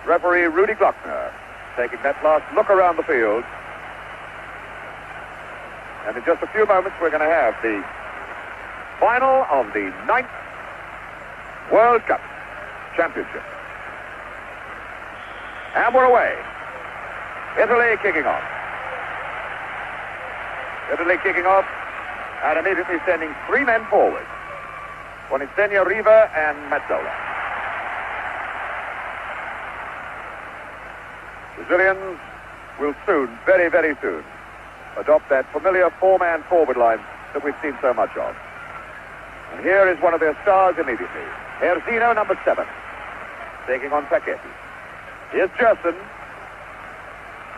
referee Rudy Glockner taking that last look around the field. And in just a few moments, we're going to have the final of the 9th World Cup Championship. And we're away. Italy kicking off. Italy kicking off and immediately sending 3 men forward. Buonissegno, Riva, and Mazzola. Brazilians will soon, very, very soon, adopt that familiar 4-man forward line that we've seen so much of. And here is one of their stars immediately. Erzino, number 7, taking on Paquetti. Here's Gerson.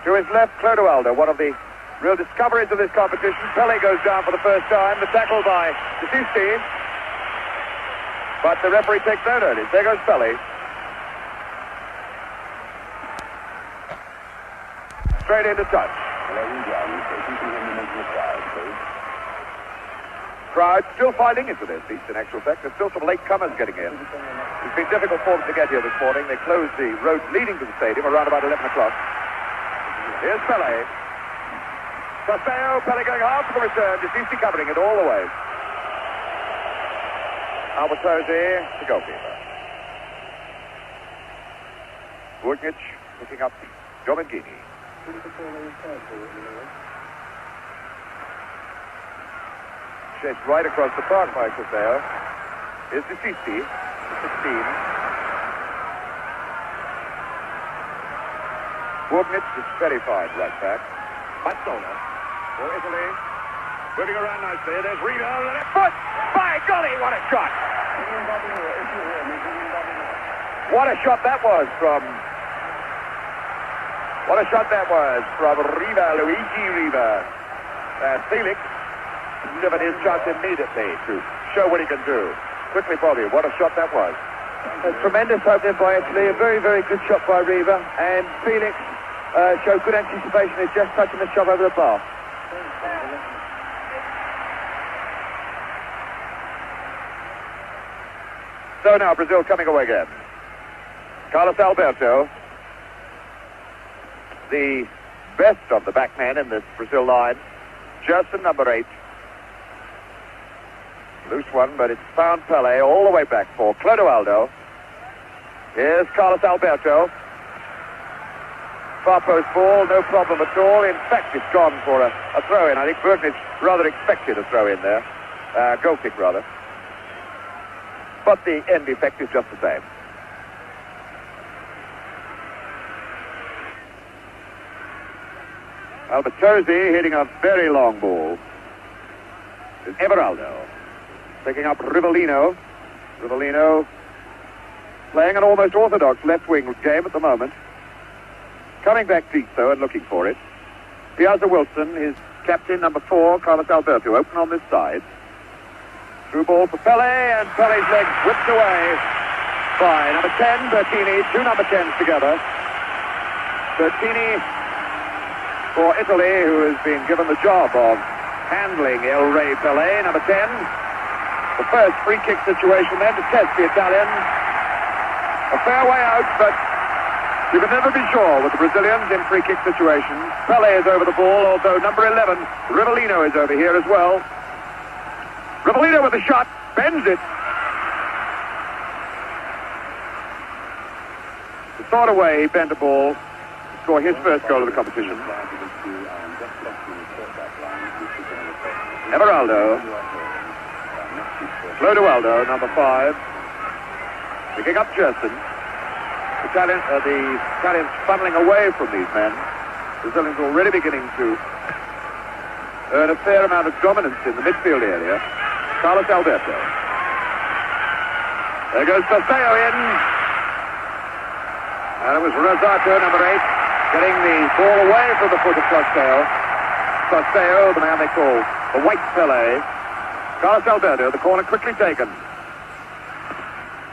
To his left, Clodoaldo, one of the real discoveries of this competition. Pele goes down for the first time. The tackle by Desisti. But the referee takes no notice. There goes Pele. Straight into touch. Crowd still filing into their seats, in actual fact. There's still some late comers getting in. It's been difficult for them to get here this morning. They closed the road leading to the stadium around about 11 o'clock. Here's Pele. Castello, Pele going hard for the return. Desisti covering it all the way. Albertosi, the goalkeeper. Burnic picking up Domengini. Chased right across the park by Castello. Here's Desisti, 16. Burnic is very fine right back. Mazzola for Italy. Moving around nicely. There's Riva on the left foot. By golly, what a shot! What a shot that was from... What a shot that was from Riva, Luigi Riva. And Felix delivered his shot immediately to show what he can do. Quickly, Bobby, what a shot that was. A tremendous opening by Italy. A very, very good shot by Riva. And Felix showed good anticipation. He's just touching the shot over the bar. So now Brazil coming away again. Carlos Alberto, the best of the backmen in this Brazil line. Gerson, number 8. Loose one, but it's found Pele all the way back for Clodoaldo. Here's Carlos Alberto. Far post ball, no problem at all. In fact, it's gone for a throw-in. I think Burnic rather expected a throw-in there. Goal kick, rather. But the end effect is just the same. Albertosi hitting a very long ball. It's Everaldo picking up Rivellino. Rivellino playing an almost orthodox left-wing game at the moment. Coming back deep, though, and looking for it. Piazza Wilson, his captain, number 4, Carlos Alberto, open on this side. Through ball for Pele, and Pele's leg whipped away by number 10, Bertini. 2 number 10s together. Bertini for Italy, who has been given the job of handling El Re Pele, number 10. The first free kick situation then to test the Italians. A fair way out, but you can never be sure with the Brazilians in free kick situations. Pele is over the ball, although number 11, Rivellino, is over here as well. Rivellino with a shot, bends it. The sort of way he bent the ball to score his first goal of the competition. Everaldo. Clodoaldo, number 5. Picking up Gerson. The Italians funneling away from these men. Brazilians already beginning to earn a fair amount of dominance in the midfield area. Carlos Alberto. There goes Castello in. And it was Rosato, number 8, getting the ball away from the foot of Castello. Castello, the man they call the White Pele. Carlos Alberto, the corner quickly taken.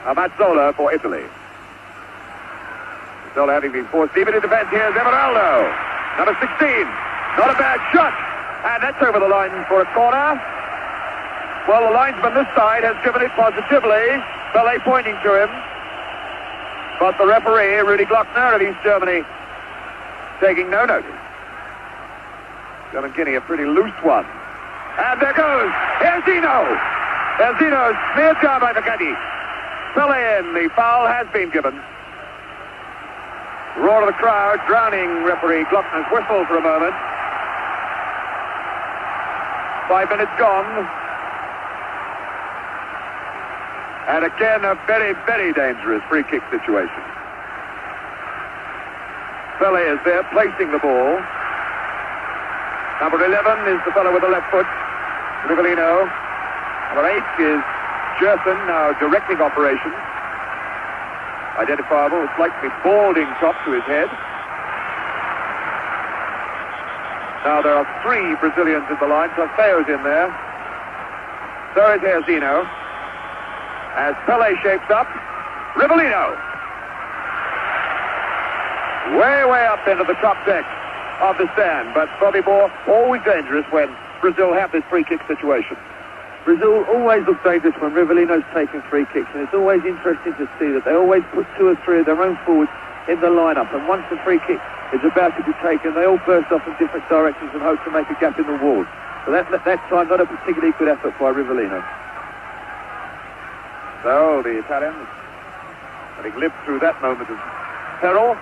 Mazzola for Italy. Mazzola having been forced deep into defense. Here's Everaldo, number 16. Not a bad shot. And that's over the line for a corner. Well, the linesman this side has given it positively. Pele pointing to him. But the referee, Rudi Glockner of East Germany, taking no notice. German Guinea, a pretty loose one. And there goes! Here's Zeno! There's Zeno, smeared down by Makati. Pele in, the foul has been given. Roar of the crowd, drowning referee Glockner's whistle for a moment. 5 minutes gone. And again, a very, very dangerous free kick situation. Pele is there, placing the ball. Number 11 is the fellow with the left foot, Rivellino. Number 8 is Jerson, now directing operations. Identifiable, a slightly balding top to his head. Now there are 3 Brazilians in the line. Trofeo's in there. So is Zeno. As Pele shapes up, Rivellino. Way up into the top deck of the stand. But Bobby Moore, always dangerous when Brazil have this free kick situation. Brazil always look dangerous when Rivellino's taking free kicks, and it's always interesting to see that they always put 2 or 3 of their own forwards in the lineup, and once the free kick is about to be taken, they all burst off in different directions and hope to make a gap in the wall. So that time, not a particularly good effort by Rivellino. So the Italians, having lived through that moment of peril,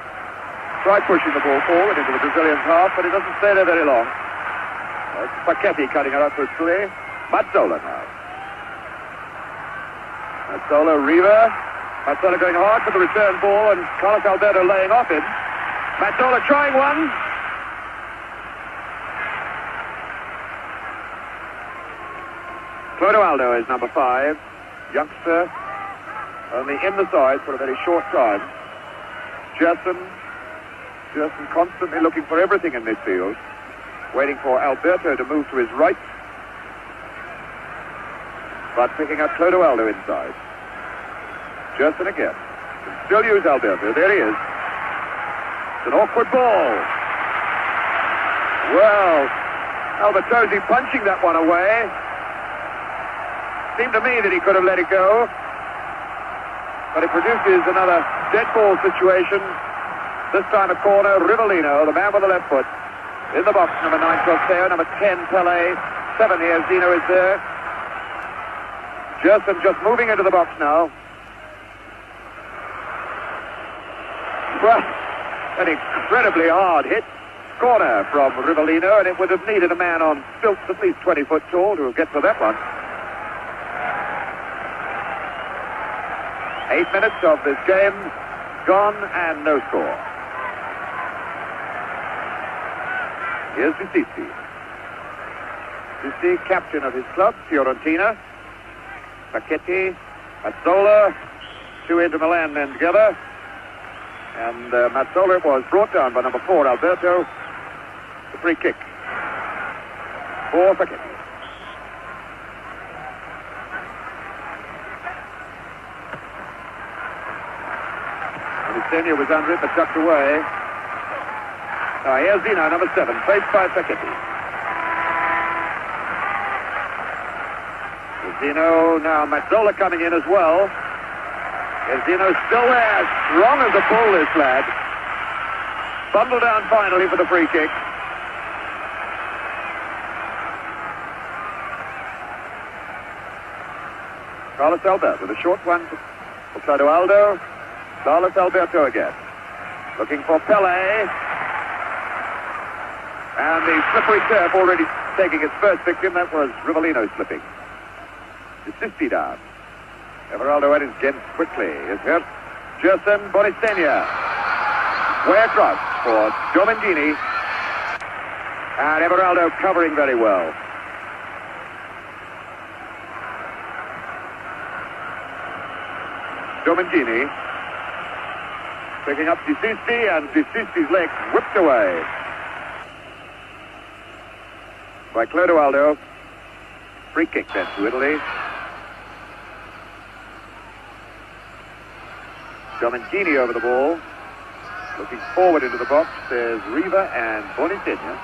try pushing the ball forward into the Brazilian half, but it doesn't stay there very long. It's Paquetti cutting it out for Sule. Mazzola now. Mazzola, Riva. Mazzola going hard for the return ball, and Carlos Alberto laying off him. Mazzola trying one. Clodoaldo is number 5. Youngster, only in the side for a very short time. Jerson constantly looking for everything in midfield, waiting for Alberto to move to his right, but picking up Clodoaldo inside. Jerson again. Can still use Alberto. There he is. It's an awkward ball. Well, Albertosi punching that one away. Seemed to me that he could have let it go, but it produces another dead ball situation. This time a corner. Rivellino, the man with the left foot, in the box. Number 9 Trofeo, number 10 Pele, 7 here. Zeno is there. Jerson just moving into the box now. Well, an incredibly hard hit. Corner from Rivellino, and it would have needed a man on stilts at least 20 foot tall to get to that one. 8 minutes of this game gone and no score. Here's Visiti. Visiti, captain of his club, Fiorentina. Paquetti, Mazzola, 2 Inter Milan men together. And Mazzola was brought down by number 4, Alberto. The free kick for Paquetti. Senior was under it, but tucked away. Here's Zeno, number 7, faced by Paquetti. Zeno, now Mazzola coming in as well. Zeno still there, strong as a bull, this lad. Bundled down finally for the free kick. Carlos Alberto with a short one for Clodoaldo. Carlos Alberto again. Looking for Pele. And the slippery turf already taking its first victim. That was Rivellino slipping. Desisti down. Everaldo at his again quickly. Is hurt. Jerson Bonisenia. Way across for Domingini. And Everaldo covering very well. Domingini. Picking up Desisti, and Desisti's leg whipped away by Clodoaldo. Free kick then to Italy. Domingini over the ball. Looking forward into the box. There's Riva and Bonisenia.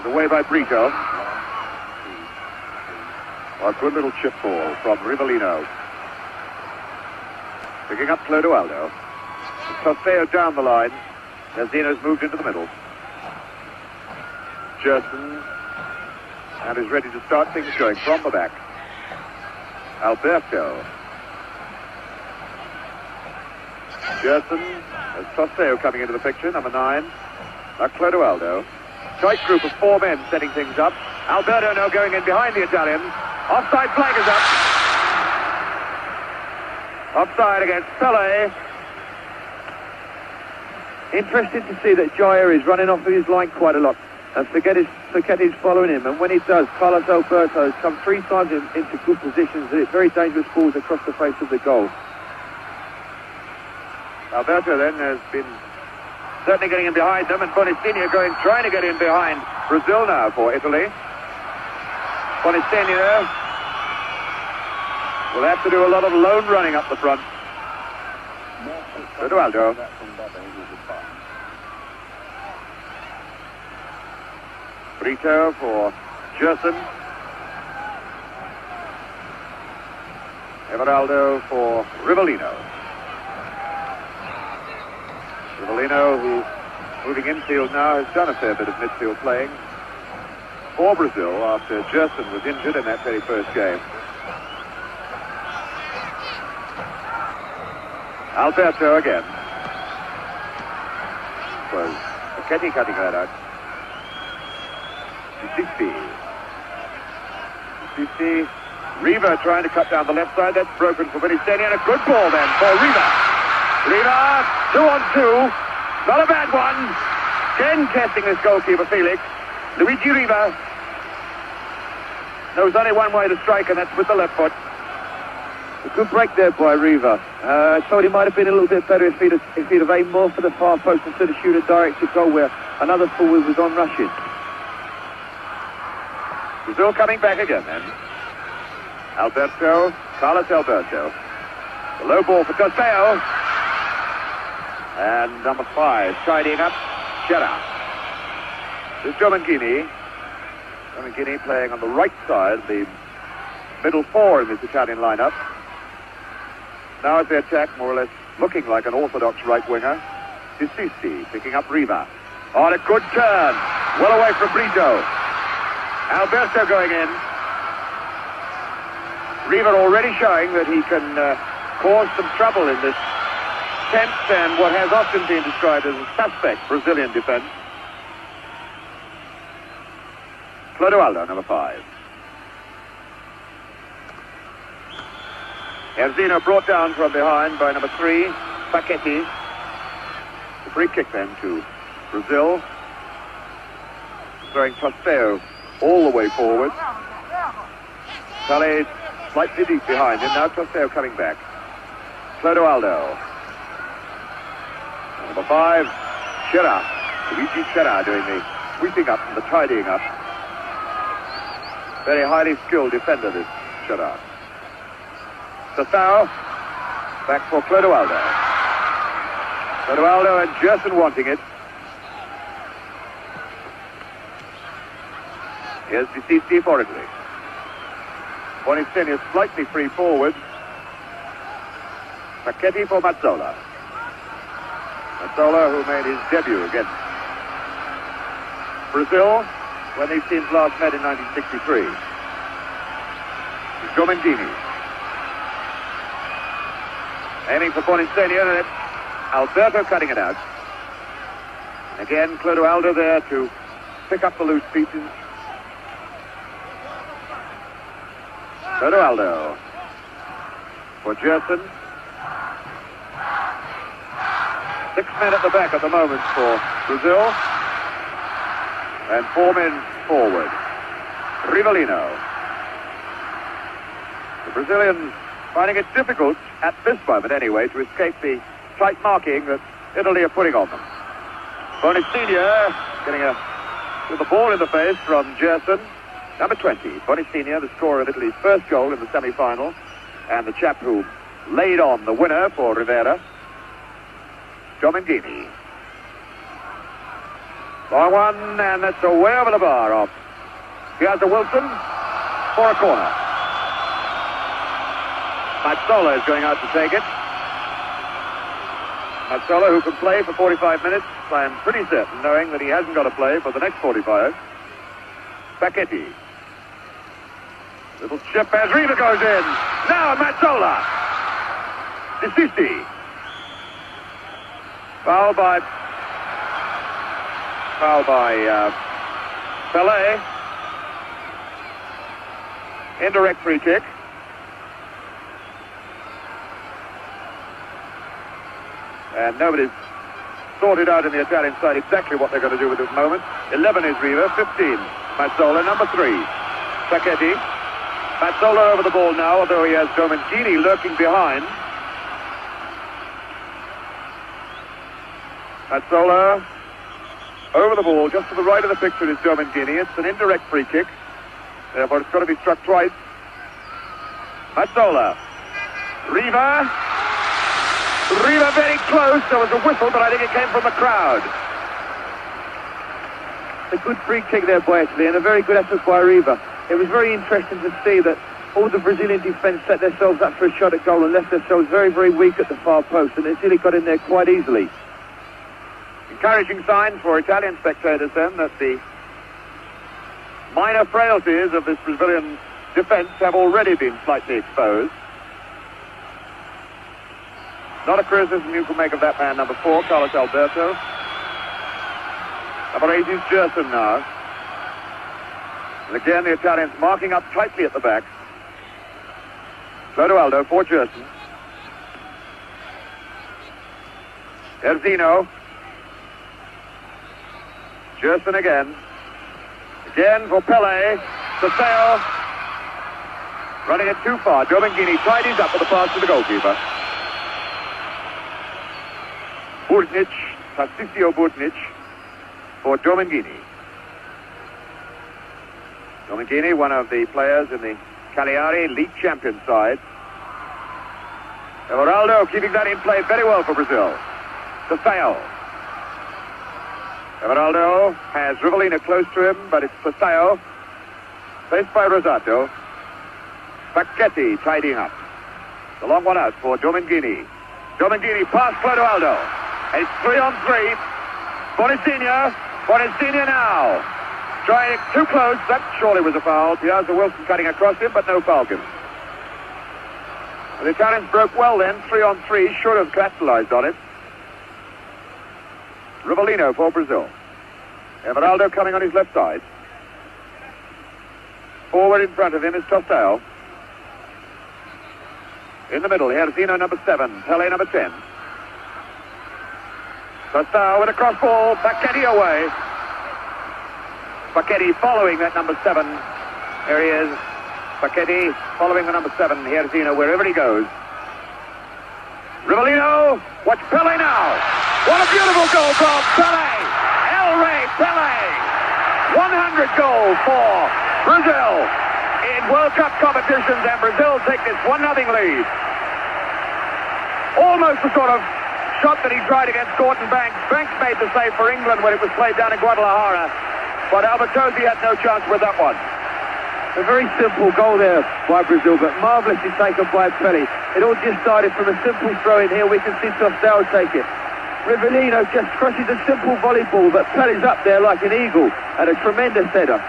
Away by Brito. A good little chip ball from Rivellino. Picking up Clodoaldo. Costeo down the line. Zeno's moved into the middle. Gerson. And is ready to start things going from the back. Alberto. Gerson. There's Costeo coming into the picture, number 9. Now Clodoaldo. Tight group of 4 men setting things up. Alberto now going in behind the Italians. Offside flag is up. Offside against Pele. Interesting to see that Jair is running off of his line quite a lot. And Forgetti's following him. And when he does, Carlos Alberto has come 3 times into good positions. Very dangerous balls across the face of the goal. Alberto then has been certainly getting in behind them, and Bonistinha trying to get in behind Brazil now for Italy. Bonistinha will have to do a lot of lone running up the front. Clodoaldo. Brito for Gerson. Everaldo for Rivellino. Rivellino, who's moving infield now, has done a fair bit of midfield playing for Brazil after Gerson was injured in that very first game. Alberto again. Was Forgetti cutting that out. Sissi. Riva trying to cut down the left side. That's broken for Bonistinha, and a good ball then for Riva. Riva, 2-on-2. Not a bad one. Again testing this goalkeeper, Felix. Luigi Riva knows only one way to strike, and that's with the left foot. A good break there by Riva. I thought he might have been a little bit better if he'd have aimed more for the far post instead of shoot a directed goal where another forward was on rushing. Brazil coming back again then. Alberto, Carlos Alberto. The low ball for Costeo. And number 5 tidying up, Gerard. There's Domangini. Domangini playing on the right side, the middle 4 in this Italian lineup. Now as they attack, more or less looking like an orthodox right winger. Sissi picking up Riva. On a good turn. Well away from Brito. Alberto going in. Riva already showing that he can cause some trouble in this tense and what has often been described as a suspect Brazilian defense. Clodoaldo, number 5. Erzino brought down from behind by number 3, Paquetti. The free kick then to Brazil. Throwing Costeo all the way forward. Pele slightly deep behind him. Now Costeo coming back. Clodoaldo. Number 5, Gerard. Luigi Gerard doing the sweeping up and the tidying up. Very highly skilled defender, this Gerard. Sassao. Back for Clodoaldo. Clodoaldo and Gerson wanting it. Here's Sissi for Italy. Bonistinha slightly free forward. Paquetti for Mazzola. Mazzola, who made his debut against Brazil when these teams last met in 1963. Domangini. Aiming for Bonistinha, and it's Alberto cutting it out. Again, Clodoaldo there to pick up the loose pieces. Clodoaldo for Gerson. 6 men at the back at the moment for Brazil. And 4 men forward. Rivellino. The Brazilians finding it difficult, at this moment anyway, to escape the tight marking that Italy are putting on them. Bonistinha getting with the ball in the face from Gerson. Number 20, Bonistinha, the scorer of Italy's first goal in the semi-final, and the chap who laid on the winner for Rivera. Domangini. Long one, and that's away over the bar off. Here's the Wilson for a corner. Mazzola is going out to take it. Mazzola, who can play for 45 minutes, I am pretty certain, knowing that he hasn't got to play for the next 45. Sacchetti. Little chip as Riva goes in. Now Mazzola. Disisti. Foul by Pele. Indirect free kick. And nobody's sorted out in the Italian side exactly what they're going to do with this moment. 11 is Riva, 15 Mazzola, number 3 Sacchetti. Mazzola over the ball now, although he has Domengini lurking behind. Mazzola over the ball, just to the right of the picture is Domengini. It's an indirect free kick, therefore it's got to be struck twice. Mazzola. Riva very close. There was a whistle, but I think it came from the crowd. A good free kick there by Italy, and a very good effort by Riva. It was very interesting to see that all the Brazilian defence set themselves up for a shot at goal and left themselves very, very weak at the far post, and Italy got in there quite easily. Encouraging signs for Italian spectators then that the minor frailties of this Brazilian defence have already been slightly exposed. Not a criticism you can make of that man, number 4, Carlos Alberto. Number 8 is Gerson now. And again, the Italians marking up tightly at the back. Clodoaldo for Gerson. Erzino. Gerson again. Again for Pele. Saseo. Running it too far. Domengini tidies up with the pass to the goalkeeper. Burtnic, Tarcisio Burtnic for Domengini. Domengini, one of the players in the Cagliari league champion side. Everaldo keeping that in play very well for Brazil. Saseo. Everaldo has Rivellino close to him, but it's Saseo. Faced by Rosato. Sacchetti tidying up. The long one out for Domengini. Domengini past Clodoaldo. It's 3-on-3. Bonacina now. Trying it too close. That surely was a foul. Piazza Wilson cutting across him, but no foul given. The Italians broke well then. 3-on-3. Should have capitalized on it. Rivellino for Brazil. Everaldo coming on his left side. Forward in front of him is Tostao. In the middle, Erzino number 7. Pele number 10. Tostao with a cross ball. Sacchetti away. Sacchetti following that number 7. There he is. Sacchetti following the number 7. Erzino wherever he goes. Rivellino. Watch Pele now. What a beautiful goal from Pele. El Rey Pele. 100 goal for Brazil in World Cup competitions, and Brazil take this 1-0 lead. Almost the sort of shot that he tried against Gordon Banks. Banks made the save for England when it was played down in Guadalajara, but Albertozzi had no chance with that one. A very simple goal there by Brazil, but marvellously taken by Pele. It all just started from a simple throw in here. We can see Tostao take it. Rivellino just crushes a simple volleyball, but Pele's up there like an eagle at a tremendous header.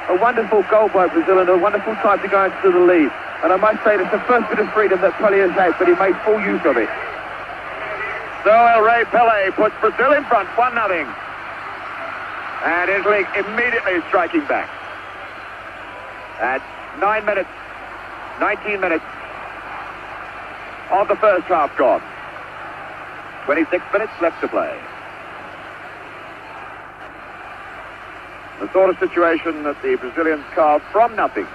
A wonderful goal by Brazil and a wonderful time to go into the lead. And I must say, it's the first bit of freedom that Pele has had, but he made full use of it. So El Rey Pele puts Brazil in front, 1-0. And Italy immediately striking back. At 19 minutes of the first half gone. 26 minutes left to play. The sort of situation that the Brazilians carved from nothing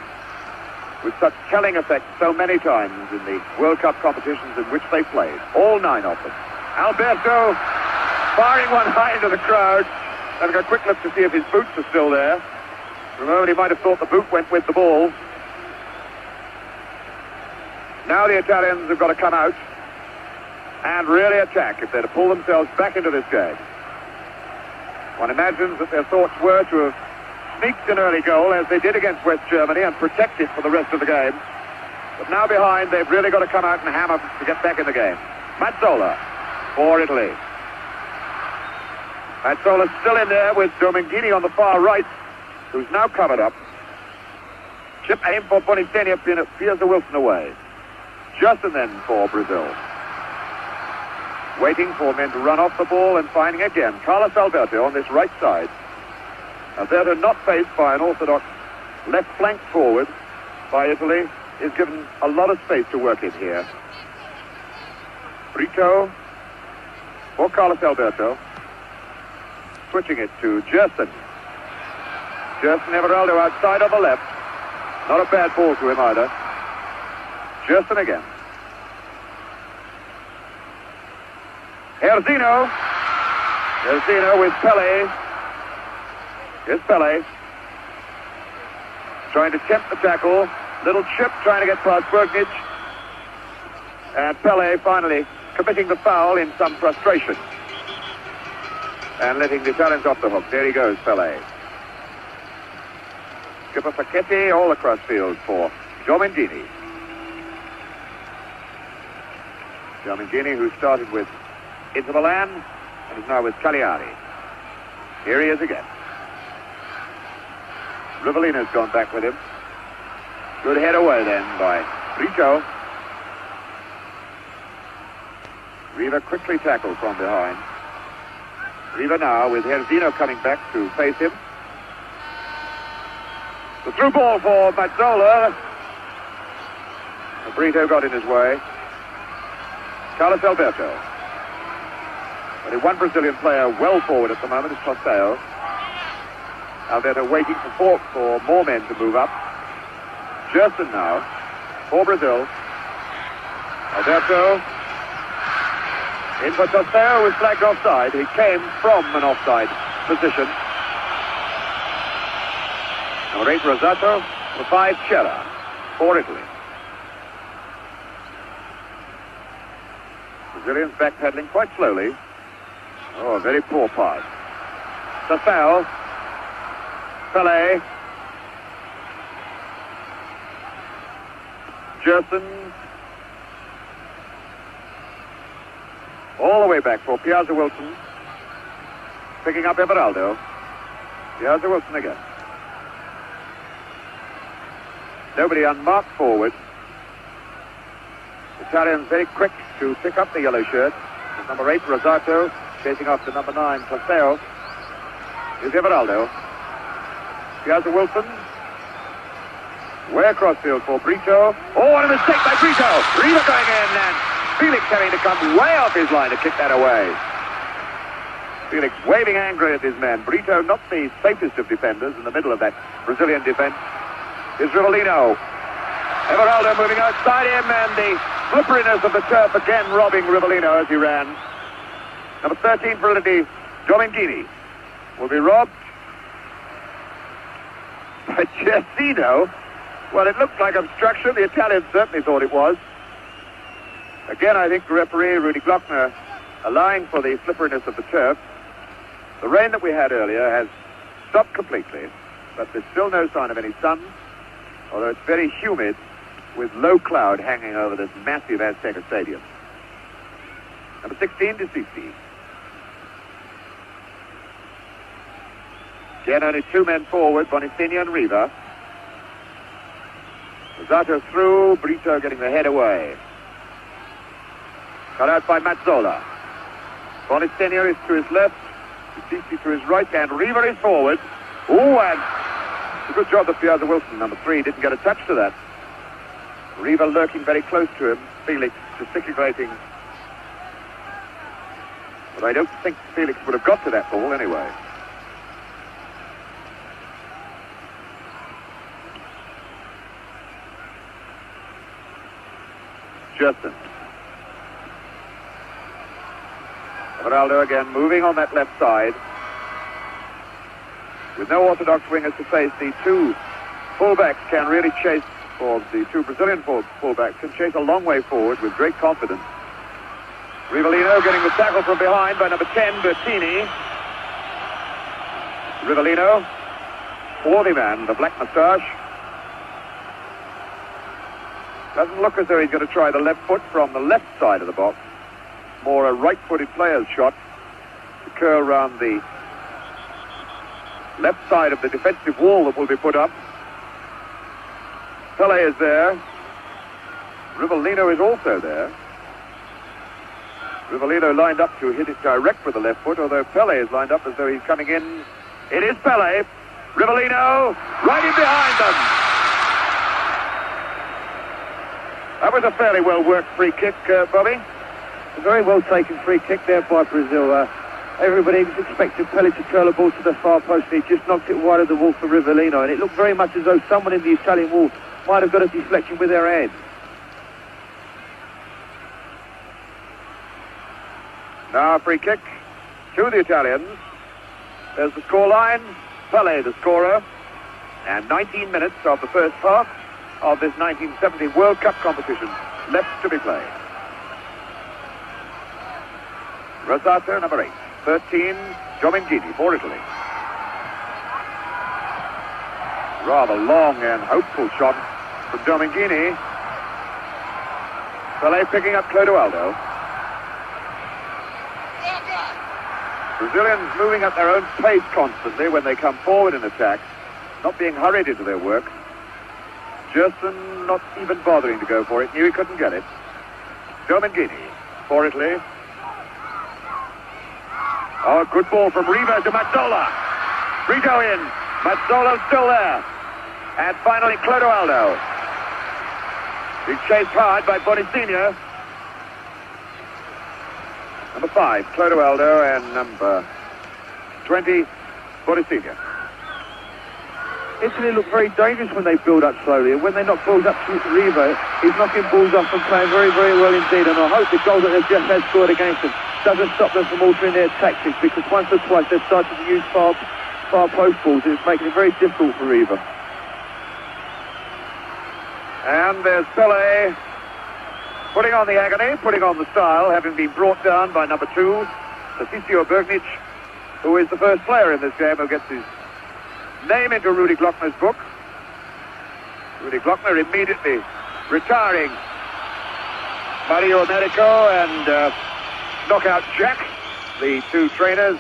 with such telling effect so many times in the World Cup competitions in which they played. All 9 of them. Alberto firing one high into the crowd. Having a quick look to see if his boots are still there. For a moment he might have thought the boot went with the ball. Now the Italians have got to come out and really attack if they're to pull themselves back into this game. One imagines that their thoughts were to have sneaked an early goal as they did against West Germany and protect it for the rest of the game. But now behind, they've really got to come out and hammer to get back in the game. Mazzola. for Italy. Mazzola's still in there with Domingini on the far right, who's now covered up. Chip aim for Bonifenia, Piazza Wilson away. Justin then for Brazil. Waiting for men to run off the ball and finding again Carlos Alberto on this right side. Alberto not faced by an orthodox left flank forward by Italy, is given a lot of space to work in here. Brito for Carlos Alberto. Switching it to Gerson. Gerson Everaldo outside on the left. Not a bad ball to him either. Gerson again. Herzino. Herzino with Pele. Here's Pele. Trying to tempt the tackle. Little chip trying to get past Bergnic. And Pele finally committing the foul in some frustration. And letting the Italians off the hook. There he goes, Pele. Skipper Facchetti all across field for Domingini. Domingini, who started with Inter Milan and is now with Cagliari. Here he is again. Rivellino's gone back with him. Good head away then by Brito. Riva quickly tackled from behind. Riva now with Herzino coming back to face him. The through ball for Mazzola. Brito got in his way. Carlos Alberto. Only one Brazilian player well forward at the moment is Tostao. Alberto waiting for more men to move up. Gerson now for Brazil. Alberto in for Tostao, was flagged offside. He came from an offside position. Number 8 Rosato, number 5 Cella for Italy. Brazilians backpedaling quite slowly. Oh, a very poor pass. Tostao. Pele. Gerson. All the way back for Piazza Wilson. Picking up Everaldo. Piazza Wilson again. Nobody unmarked forward. Italians very quick to pick up the yellow shirt. With number 8 Rosato chasing after number 9 Tostao. Here's Everaldo. Piazza Wilson. Way across field for Brito. Oh, what a mistake by Brito. Riva going in and Felix having to come way off his line to kick that away. Felix waving angrily at his man. Brito not the safest of defenders in the middle of that Brazilian defense. Is Rivellino. Everaldo moving outside him and the slipperiness of the turf again robbing Rivellino as he ran. Number 13 for Italy, Domingini, will be robbed. But Gersino, well, it looked like obstruction. The Italians certainly thought it was. Again, I think the referee, Rudy Glockner, allowing for the slipperiness of the turf. The rain that we had earlier has stopped completely, but there's still no sign of any sun, although it's very humid with low cloud hanging over this massive Azteca Stadium. Number 16, DeCici. Again, only 2 men forward, Bonifenia and Riva. Rosato through, Brito getting the head away. Cut out by Mazzola. Bonifenia is to his left, DeCici to his right, and Riva is forward. Oh, and a good job that Piazza Wilson, number 3, didn't get a touch to that. Riva lurking very close to him, Felix gesticulating. But I don't think Felix would have got to that ball anyway. Justin. Everaldo again moving on that left side. With no orthodox wingers to face, the 2 fullbacks can really chase, or the 2 Brazilian fullbacks can chase a long way forward with great confidence. Rivellino getting the tackle from behind by number 10, Bertini. Rivellino, 40 man, the black moustache. Doesn't look as though he's going to try the left foot from the left side of the box. more a right-footed player's shot to curl round the left side of the defensive wall that will be put up. Pele is there. Rivellino is also there. Rivellino lined up to hit it direct with the left foot, although Pele is lined up as though he's coming in. It is Pele. Rivellino right in behind them. That was a fairly well-worked free kick, Bobby. A very well-taken free kick there by Brazil. Everybody was expecting Pele to curl a ball to the far post, and he just knocked it wide of the wall for Rivellino, and it looked very much as though someone in the Italian wall might have got a deflection with their head. Now a free kick to the Italians. There's the scoreline. Pele, the scorer. And 19 minutes of the first half of this 1970 World Cup competition left to be played. Rosato, number 8. 13, Giomenghini for Italy. Rather long and hopeful shot from Giomenghini. Pele picking up Clodoaldo. Brazilians moving at their own pace constantly when they come forward in attack, not being hurried into their work. Gerson not even bothering to go for it, knew he couldn't get it. Giomenghini for Italy. Oh, good ball from Riva to Mazzola. Rito in. Mazzola still there. And finally Clodoaldo. He's chased hard by Bonicinho. Number 5, Clodoaldo, and number 20, Bonicinho. Italy look very dangerous when they build up slowly, and when they knock balls up to Riva, he's knocking balls off and playing very, very well indeed. And I hope the goal that they've just had scored against them doesn't stop them from altering their tactics, because once or twice they've started to use far post balls, and it's making it very difficult for Riva. And there's Pele putting on the agony, putting on the style, having been brought down by number 2, Tassisio Bergnic, who is the first player in this game who gets his name into Rudy Glockner's book. Rudy Glockner immediately retiring Mario Americo and Knockout Jack, the 2 trainers,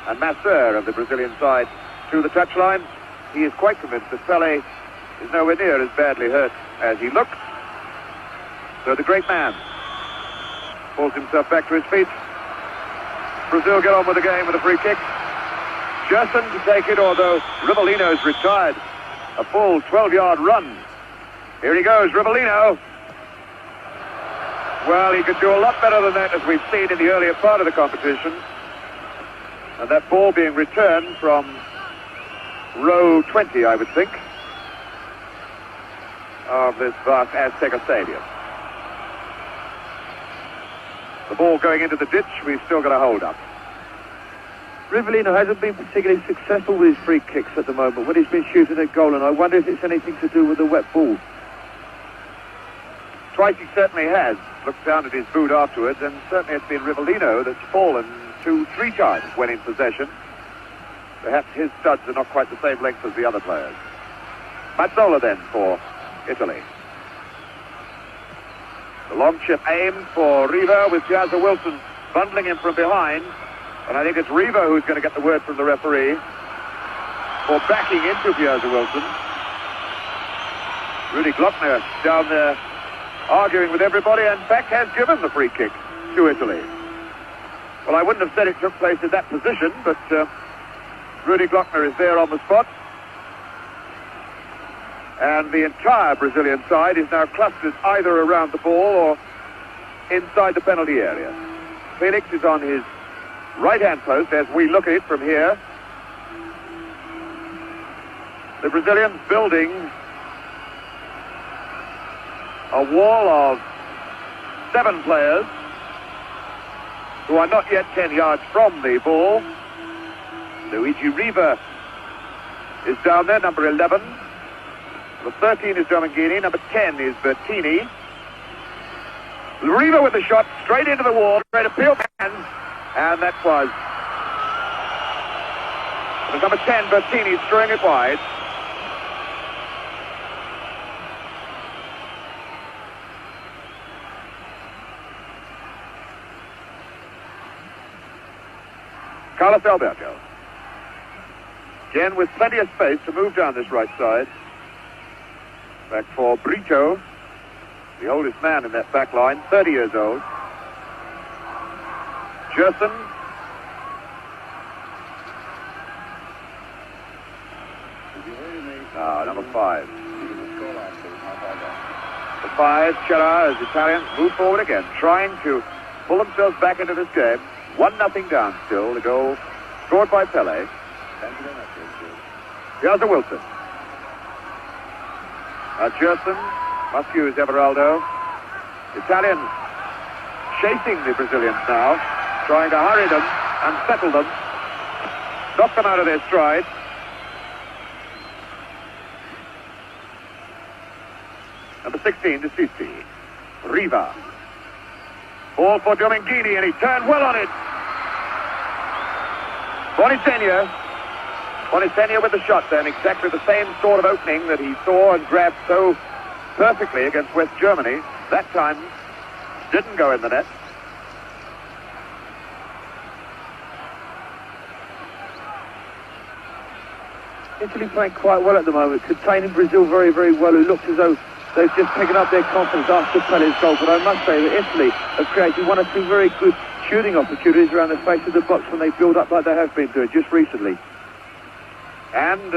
and Masseur of the Brazilian side, to the touchline. He is quite convinced that Pele is nowhere near as badly hurt as he looks. So the great man pulls himself back to his feet. Brazil get on with the game with a free kick. Gerson to take it, although Rivellino's retired. A full 12-yard run. Here he goes, Rivellino. Well, he could do a lot better than that, as we've seen in the earlier part of the competition. And that ball being returned from row 20, I would think, of this vast Azteca Stadium. The ball going into the ditch, we've still got a hold up. Rivellino hasn't been particularly successful with his free kicks at the moment when he's been shooting at goal, and I wonder if it's anything to do with the wet ball. Twice he certainly has. Looked down at his boot afterwards, and certainly it's been Rivellino that's fallen 2-3 times when in possession. Perhaps his studs are not quite the same length as the other players. Mazzola then for Italy. The long chip aimed for Riva, with Piazza Wilson bundling him from behind. And I think it's Riva who's going to get the word from the referee for backing into Piazza Wilson. Rudy Glockner down there arguing with everybody, and in fact has given the free kick to Italy. Well, I wouldn't have said it took place in that position, but Rudy Glockner is there on the spot. And the entire Brazilian side is now clustered either around the ball or inside the penalty area. Felix is on his right-hand post as we look at it from here. The Brazilians building a wall of 7 players who are not yet 10 yards from the ball. Luigi Riva is down there, number 11. Number 13 is Giomenghini. Number 10 is Bertini. Riva with the shot straight into the wall, straight to peel hands, and that was number 10, Bertini, throwing it wide. Carlos Alberto. Again with plenty of space to move down this right side. Back for Brito, the oldest man in that back line, 30 years old. Gerson. Number 5. The 5, Chera, as Italians move forward again, trying to pull themselves back into this game. 1-0 down still. The goal scored by Pele. Here's a Wilson. Gerson must use Everaldo. Italians chasing the Brazilians now, trying to hurry them, unsettle them, knock them out of their stride. Number 16, Sissi. Riva. Ball for Dominguini, and he turned well on it. Bonitenia with the shot then, exactly the same sort of opening that he saw and grabbed so perfectly against West Germany. That time didn't go in the net. Italy playing quite well at the moment, containing Brazil very, very well, who looked as though they've just picking up their confidence after Pele's goal. But I must say that Italy have created one or two very good shooting opportunities around the face of the box when they build up like they have been doing just recently. And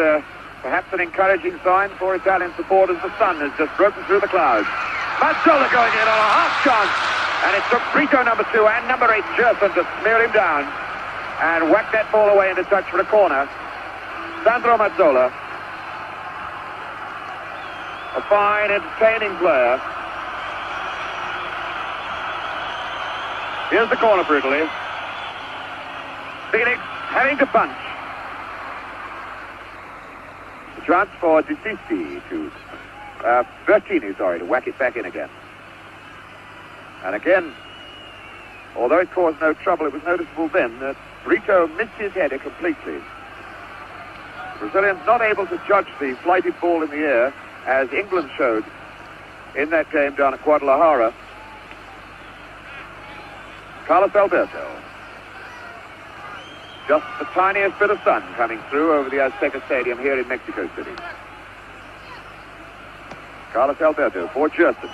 perhaps an encouraging sign for Italian supporters. The sun has just broken through the clouds. Mazzola going in on a half chance. And it took Brito, number 2, and number 8, Gerson, to smear him down and whack that ball away into touch for a corner. Sandro Mazzola, a fine, entertaining player. Here's the corner for Italy. Felix having to punch. The chance for Sissi to Bertini, to whack it back in again. And again, although it caused no trouble, it was noticeable then that Brito missed his header completely. The Brazilians not able to judge the flighted ball in the air, as England showed in that game down at Guadalajara. Carlos Alberto. Just the tiniest bit of sun coming through over the Azteca Stadium here in Mexico City. Carlos Alberto for Gerson.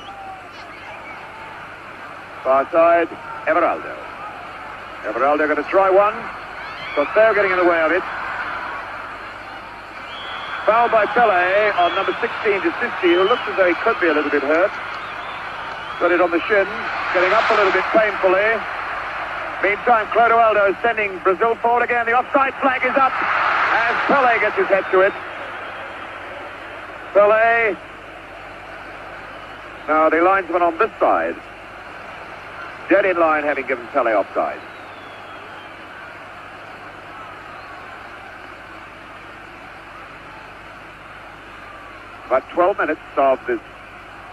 Far side, Everaldo. Everaldo going to try one. Costello getting in the way of it. Foul by Pele on number 16, Sissi, who looks as though he could be a little bit hurt. Got it on the shin, getting up a little bit painfully. Meantime, Clodoaldo is sending Brazil forward again. The offside flag is up as Pele gets his head to it. Pele. Now the linesman on this side, dead in line, having given Pele offside. About 12 minutes of this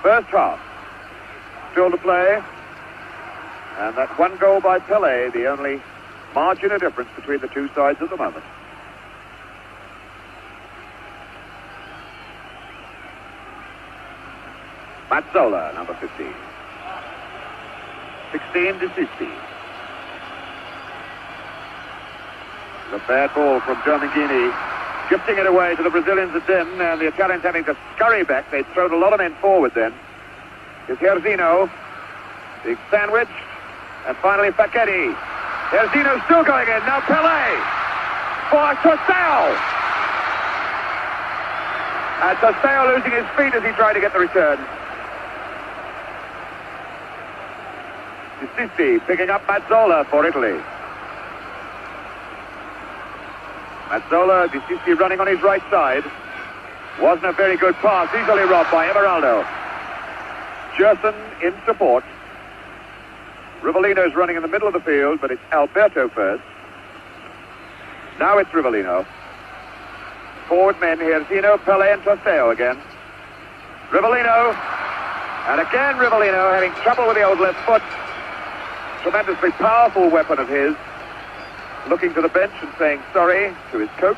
first half still to play. And that one goal by Pele, the only margin of difference between the two sides at the moment. Mazzola, number 15. 16 to Sissi. The bad ball from Dominguini, shifting it away to the Brazilians again, and the Italians having to scurry back. They'd thrown a lot of men forward then. Here's Herzino, big sandwich, and finally Facchetti. Herzino still going in, now Pele for Tossao. And Tossao losing his feet as he tried to get the return. Sissi picking up Mazzola for Italy. Mazzola, Sissi running on his right side. Wasn't a very good pass, easily robbed by Everaldo. Gerson in support. Rivellino's running in the middle of the field, but it's Alberto first. Now it's Rivellino. Forward men here, Zino, Pele and Tossao again. Rivellino. And again Rivellino having trouble with the old left foot. Tremendously powerful weapon of his. Looking to the bench and saying sorry to his coach.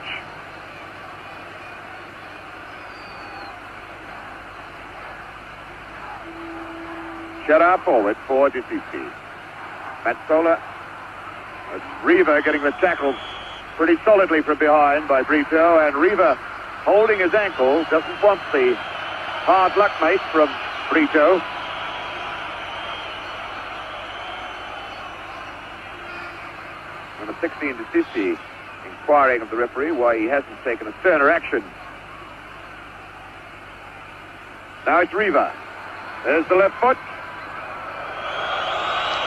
Chera forward for Sissi. Mazzola. Riva getting the tackle pretty solidly from behind by Brito, and Riva holding his ankle, doesn't want the hard luck mate from Brito. Number 16 to 50, inquiring of the referee why he hasn't taken a sterner action. Now it's Riva. There's the left foot.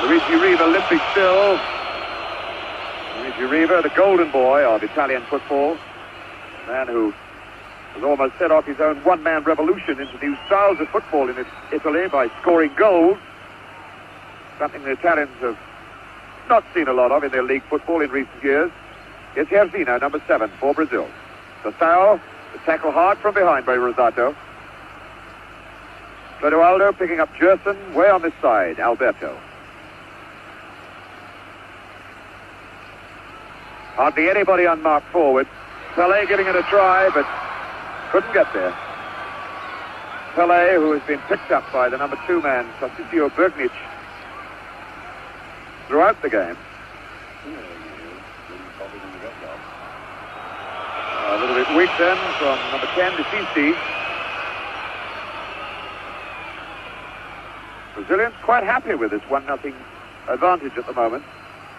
Luigi Riva limping still. Luigi Riva, the golden boy of Italian football. Man who has almost set off his own one-man revolution into new styles of football in Italy by scoring goals. Something the Italians have not seen a lot of in their league football in recent years. It's Herzino, number 7 for Brazil. Sestao, the tackle hard from behind by Rosato. Clodoaldo picking up Gerson, way on this side, Alberto. Hardly anybody unmarked forward. Pele giving it a try, but couldn't get there. Pele, who has been picked up by the number 2 man, Tarcisio Bergnic, throughout the game. A little bit weak then from number 10 to Cici. Brazilians quite happy with this 1-0 advantage at the moment.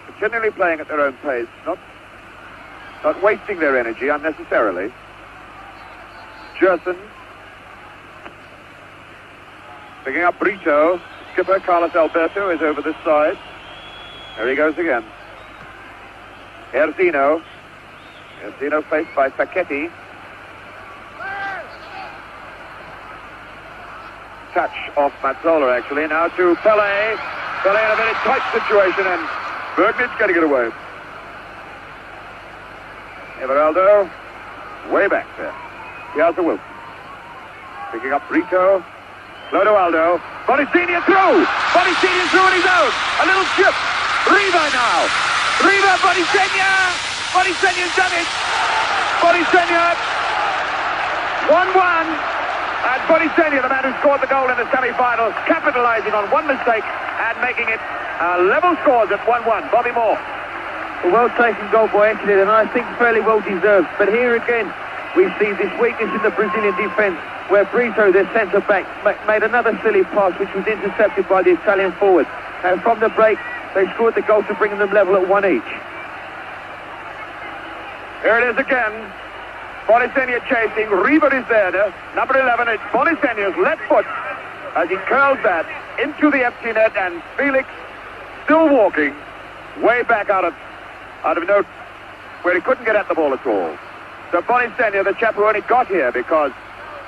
Continually playing at their own pace, not wasting their energy unnecessarily. Gerson. Picking up Brito. Skipper Carlos Alberto is over this side. There he goes again. Herzino. Herzino faced by Sacchetti. Touch off Mazzola actually. Now to Pele. Pele in a very tight situation and Bergnic getting it away. Everaldo way back there. Here's the Wilson. Picking up Brito. Clodoaldo. Bonicini through. Bonicini through on his own. A little chip. Riva now. Riva, Bonicenia. Bonicenia's done it. Bonicenia. 1-1. And Bonicenia, the man who scored the goal in the semi-finals, capitalizing on one mistake and making it level scores at 1-1. Bobby Moore. A well-taken goal by Italy, and I think fairly well-deserved. But here again, we see this weakness in the Brazilian defence, where Brito, their centre-back, made another silly pass, which was intercepted by the Italian forward. And from the break, they scored the goal to bring them level at 1 each. Here it is again. Bonicenia chasing. Riva is there. Number 11, it's Bonicenia's left foot as he curls that into the empty net, and Felix still walking way back out of note where he couldn't get at the ball at all. So Bonicenia, the chap who only got here because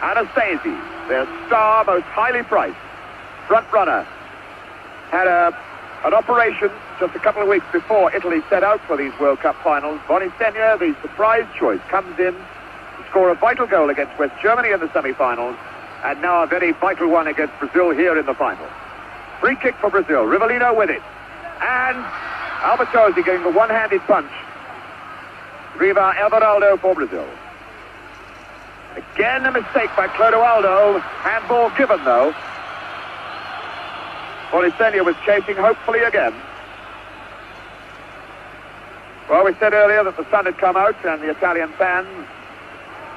Anastasi, their star, most highly priced front runner, had an operation just a couple of weeks before Italy set out for these World Cup finals. Bonicenia, the surprise choice, comes in to score a vital goal against West Germany in the semi-finals, and now a very vital one against Brazil here in the final. Free kick for Brazil. Rivellino with it. And Albertosi getting the one-handed punch. Riva Everaldo for Brazil. Again a mistake by Clodoaldo. Handball given though. Bonicenia was chasing hopefully again. Well, we said earlier that the sun had come out and the Italian fans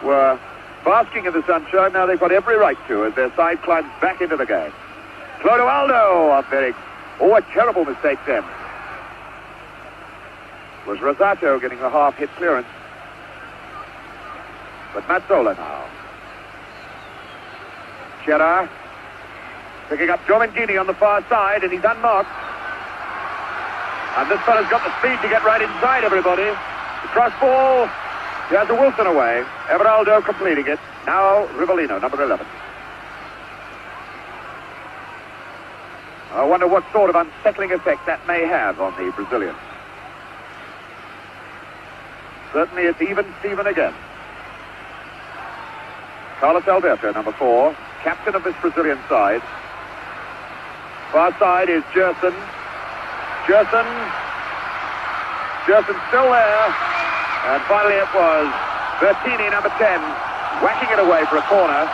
were basking in the sunshine. Now they've got every right to as their side climbs back into the game. Clodoaldo, a terrible mistake then. Was Rosato getting a half-hit clearance. But Mazzola now. Chera picking up Domengini on the far side, and he's unmarked. And this fella's got the speed to get right inside everybody. The cross ball. He has a Wilson away. Everaldo completing it. Now Rivellino, number 11. I wonder what sort of unsettling effect that may have on the Brazilians. Certainly it's even Steven again. Carlos Alberto, number 4, captain of this Brazilian side. Far side is Gerson. Gerson still there. And finally it was Bertini, number 10, whacking it away for a corner.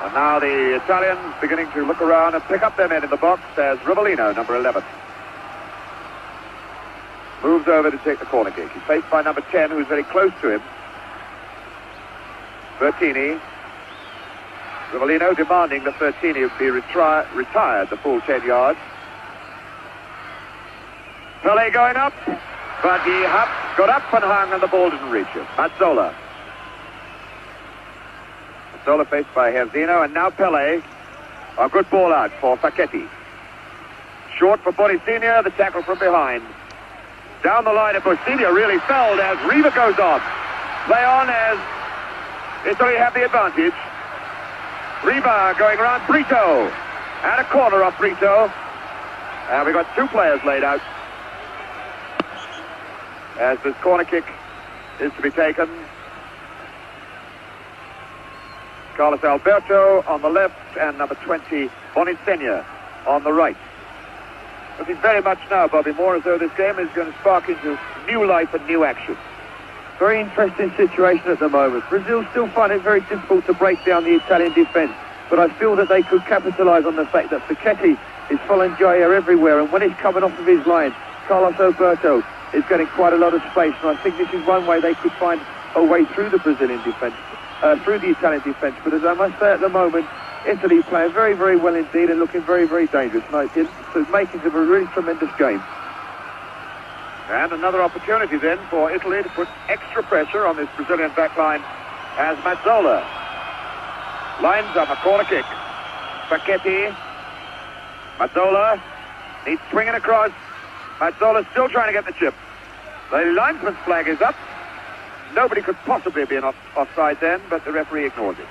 And now the Italians beginning to look around and pick up their men in the box as Rivellino, number 11. moves over to take the corner kick. He's faced by number 10, who's very close to him. Bertini. Rivellino demanding that Bertini be retired the full 10 yards. Pele going up, but he got up and hung and the ball didn't reach him. Mazzola. Mazzola faced by Herzino, and now Pele. A good ball out for Facchetti. Short for Bonicinia, the tackle from behind. Down the line, and Bonicinia really fell as Riva goes on. Play on as Italy have the advantage. Riva going around Brito. And a corner off Brito. And we've got two players laid out. As this corner kick is to be taken. Carlos Alberto on the left and number 20, Bonicinia, on the right. Looking very much now, Bobby Moore, as though this game is going to spark into new life and new action. Very interesting situation at the moment. Brazil still find it very difficult to break down the Italian defence, but I feel that they could capitalise on the fact that Facchetti is following Jair everywhere, and when he's coming off of his line, Carlos Alberto is getting quite a lot of space, and I think this is one way they could find a way through the Brazilian defence, through the Italian defence. But as I must say, at the moment, Italy playing very, very well indeed and looking very, very dangerous. And it's making it a really tremendous game. And another opportunity then for Italy to put extra pressure on this Brazilian backline as Mazzola lines up a corner kick. Facchetti. Mazzola needs swinging across. Mazzola still trying to get the chip. The linesman's flag is up. Nobody could possibly be an offside then, but the referee ignores it.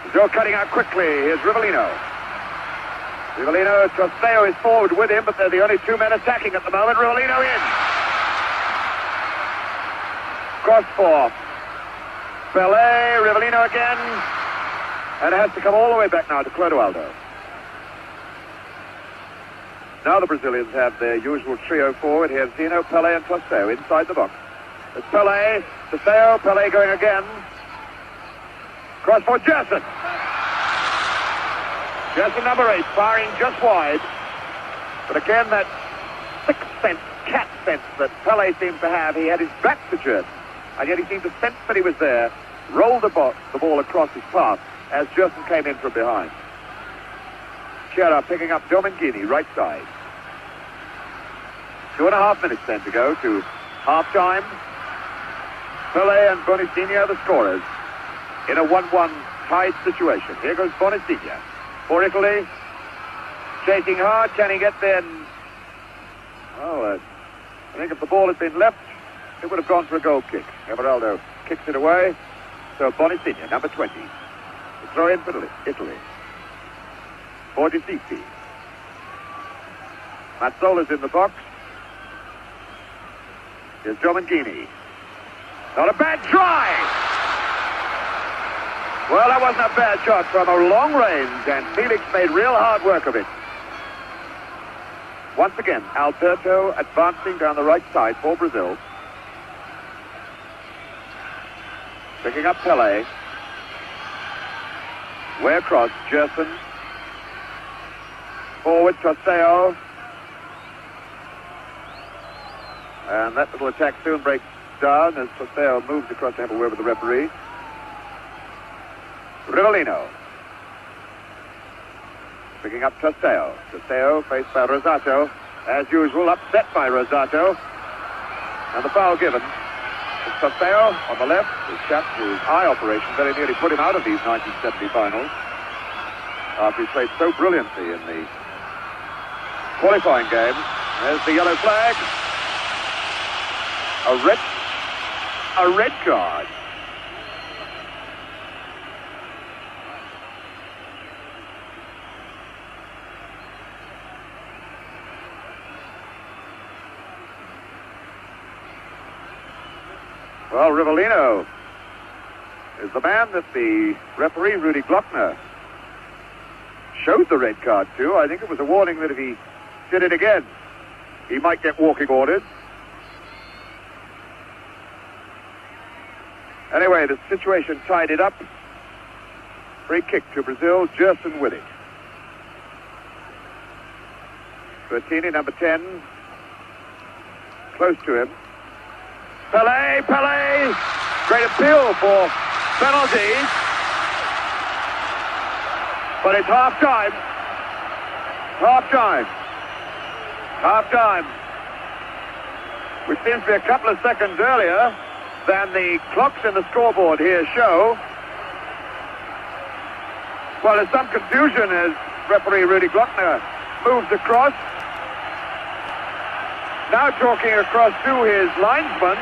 Brazil cutting out quickly. Here's Rivellino. Rivellino, Trosteo is forward with him, but they're the only two men attacking at the moment. Rivellino in. Cross for Pele. Rivellino again. And it has to come all the way back now to Clodoaldo. Now the Brazilians have their usual trio forward. Here's Zeno, Pele and Trosteo inside the box. It's Pele, Trosteo, Pele going again. Cross for Gerson. Gerson number 8, firing just wide. But again, that sixth sense, cat sense that Pele seems to have. He had his back to Gerson, and yet he seemed to sense that he was there, rolled the ball across his path as Gerson came in from behind. Chiara picking up Domingini, right side. 2.5 minutes then to go to half-time. Pele and Bonicinia, the scorers, in a 1-1 tied situation. Here goes Bonicinia for Italy. Chasing hard, can he get there? Well, I think if the ball had been left, it would have gone for a goal kick. Everaldo kicks it away. So Bonicinia, number 20. The throw in for Italy. For De Sisti. Mazzola's in the box. Here's Domingini. Not a bad try! Well, that wasn't a bad shot from a long range, and Felix made real hard work of it. Once again, Alberto advancing down the right side for Brazil. Picking up Pele. Way across, Gerson. Forward, Trosteo. And that little attack soon breaks down as Trosteo moves across to have a word with the referee. Rivellino. Picking up Trosteo. Trosteo faced by Rosato. As usual, upset by Rosato. And the foul given. It's Trosteo on the left. His chap, whose eye operation very nearly put him out of these 1970 finals. After he played so brilliantly in the qualifying game. There's the yellow flag. A red card. Well, Rivellino is the man that the referee, Rudy Glockner, showed the red card to. I think it was a warning that if he did it again, he might get walking orders. Anyway, the situation tied it up. Free kick to Brazil, Gerson with it. Bertini, number 10. close to him. Pele! Great appeal for penalties. But it's half-time. Half-time. Which seems to be a couple of seconds earlier than the clocks in the scoreboard here show. Well, there's some confusion as referee Rudy Glockner moves across. Now talking across to his linesman.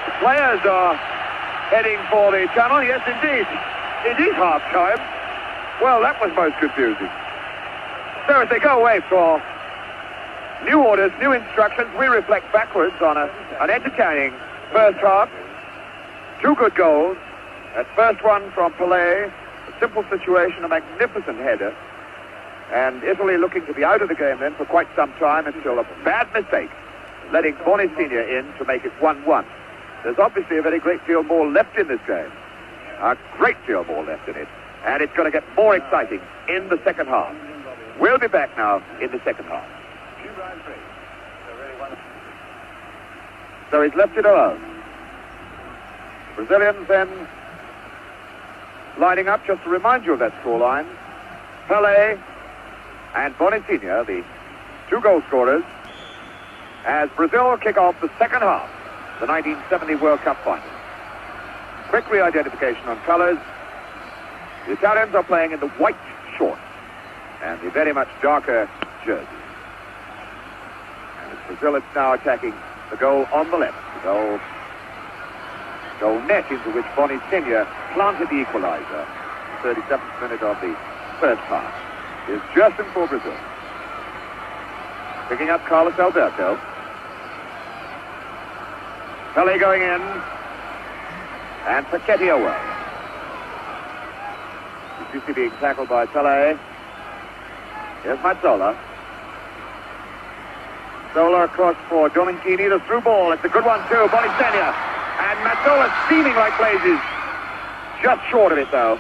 The players are heading for the tunnel. Yes, indeed. It is half-time. Well, that was most confusing. So as they go away for new orders, new instructions, we reflect backwards on an entertaining first half. 2 good goals. That first one from Pele, a simple situation, a magnificent header. And Italy looking to be out of the game then for quite some time until a bad mistake, letting Bonicinia in to make it 1-1. There's obviously a very great deal more left in this game. A great deal more left in it. And it's going to get more exciting in the second half. We'll be back now in the second half. So he's left it alone. Brazilians then lining up, just to remind you of that scoreline. Pele and Bonicinia, the 2 goal scorers, as Brazil kick off the second half, the 1970 World Cup final. Quick re-identification on colours. The Italians are playing in the white shorts and the very much darker jerseys. And it's Brazil is now attacking the goal on the left, the goal net into which Bonicinia planted the equaliser. 37th minute of the first half. Is Gerson for Brazil. Picking up Carlos Alberto. Pele going in. And Paquetti away. Usually being tackled by Pele. Here's Mazzola. Zola across for Domenghini. The through ball. It's a good one too. Bonicinia. And Mazzola steaming like blazes. Just short of it though.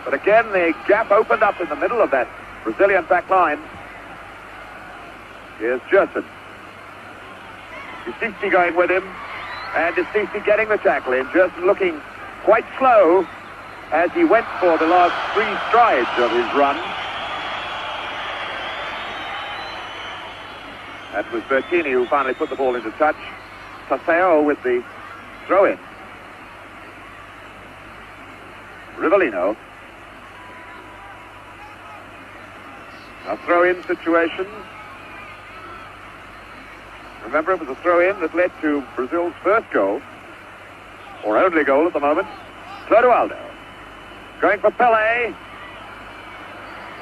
But again, the gap opened up in the middle of that Brazilian back line. Here's Gerson. Dicisi going with him. And Dicisi getting the tackle in. Gerson looking quite slow as he went for the last 3 strides of his run. That was Bertini who finally put the ball into touch. Tasseo with the throw-in. Rivellino. A throw-in situation. Remember, it was a throw-in that led to Brazil's first goal, or only goal at the moment. Clodoaldo going for Pele,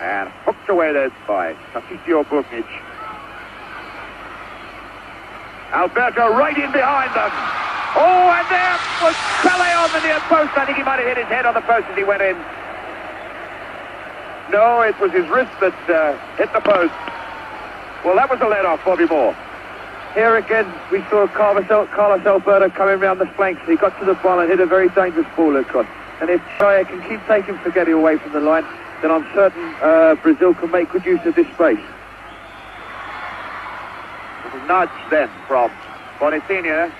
and hooked away there by Tassio Bugnic. Alberto right in behind them. Oh, and there was Pele on the near post. I think he might have hit his head on the post as he went in. No, it was his wrist that hit the post. Well, that was a let-off, Bobby Moore. Here again, we saw Carlos Alberto coming round the flanks. He got to the ball and hit a very dangerous ball across. And if Chaya can keep taking Spaghetti away from the line, then I'm certain Brazil can make good use of this space. Little nudge then from Bonicinia.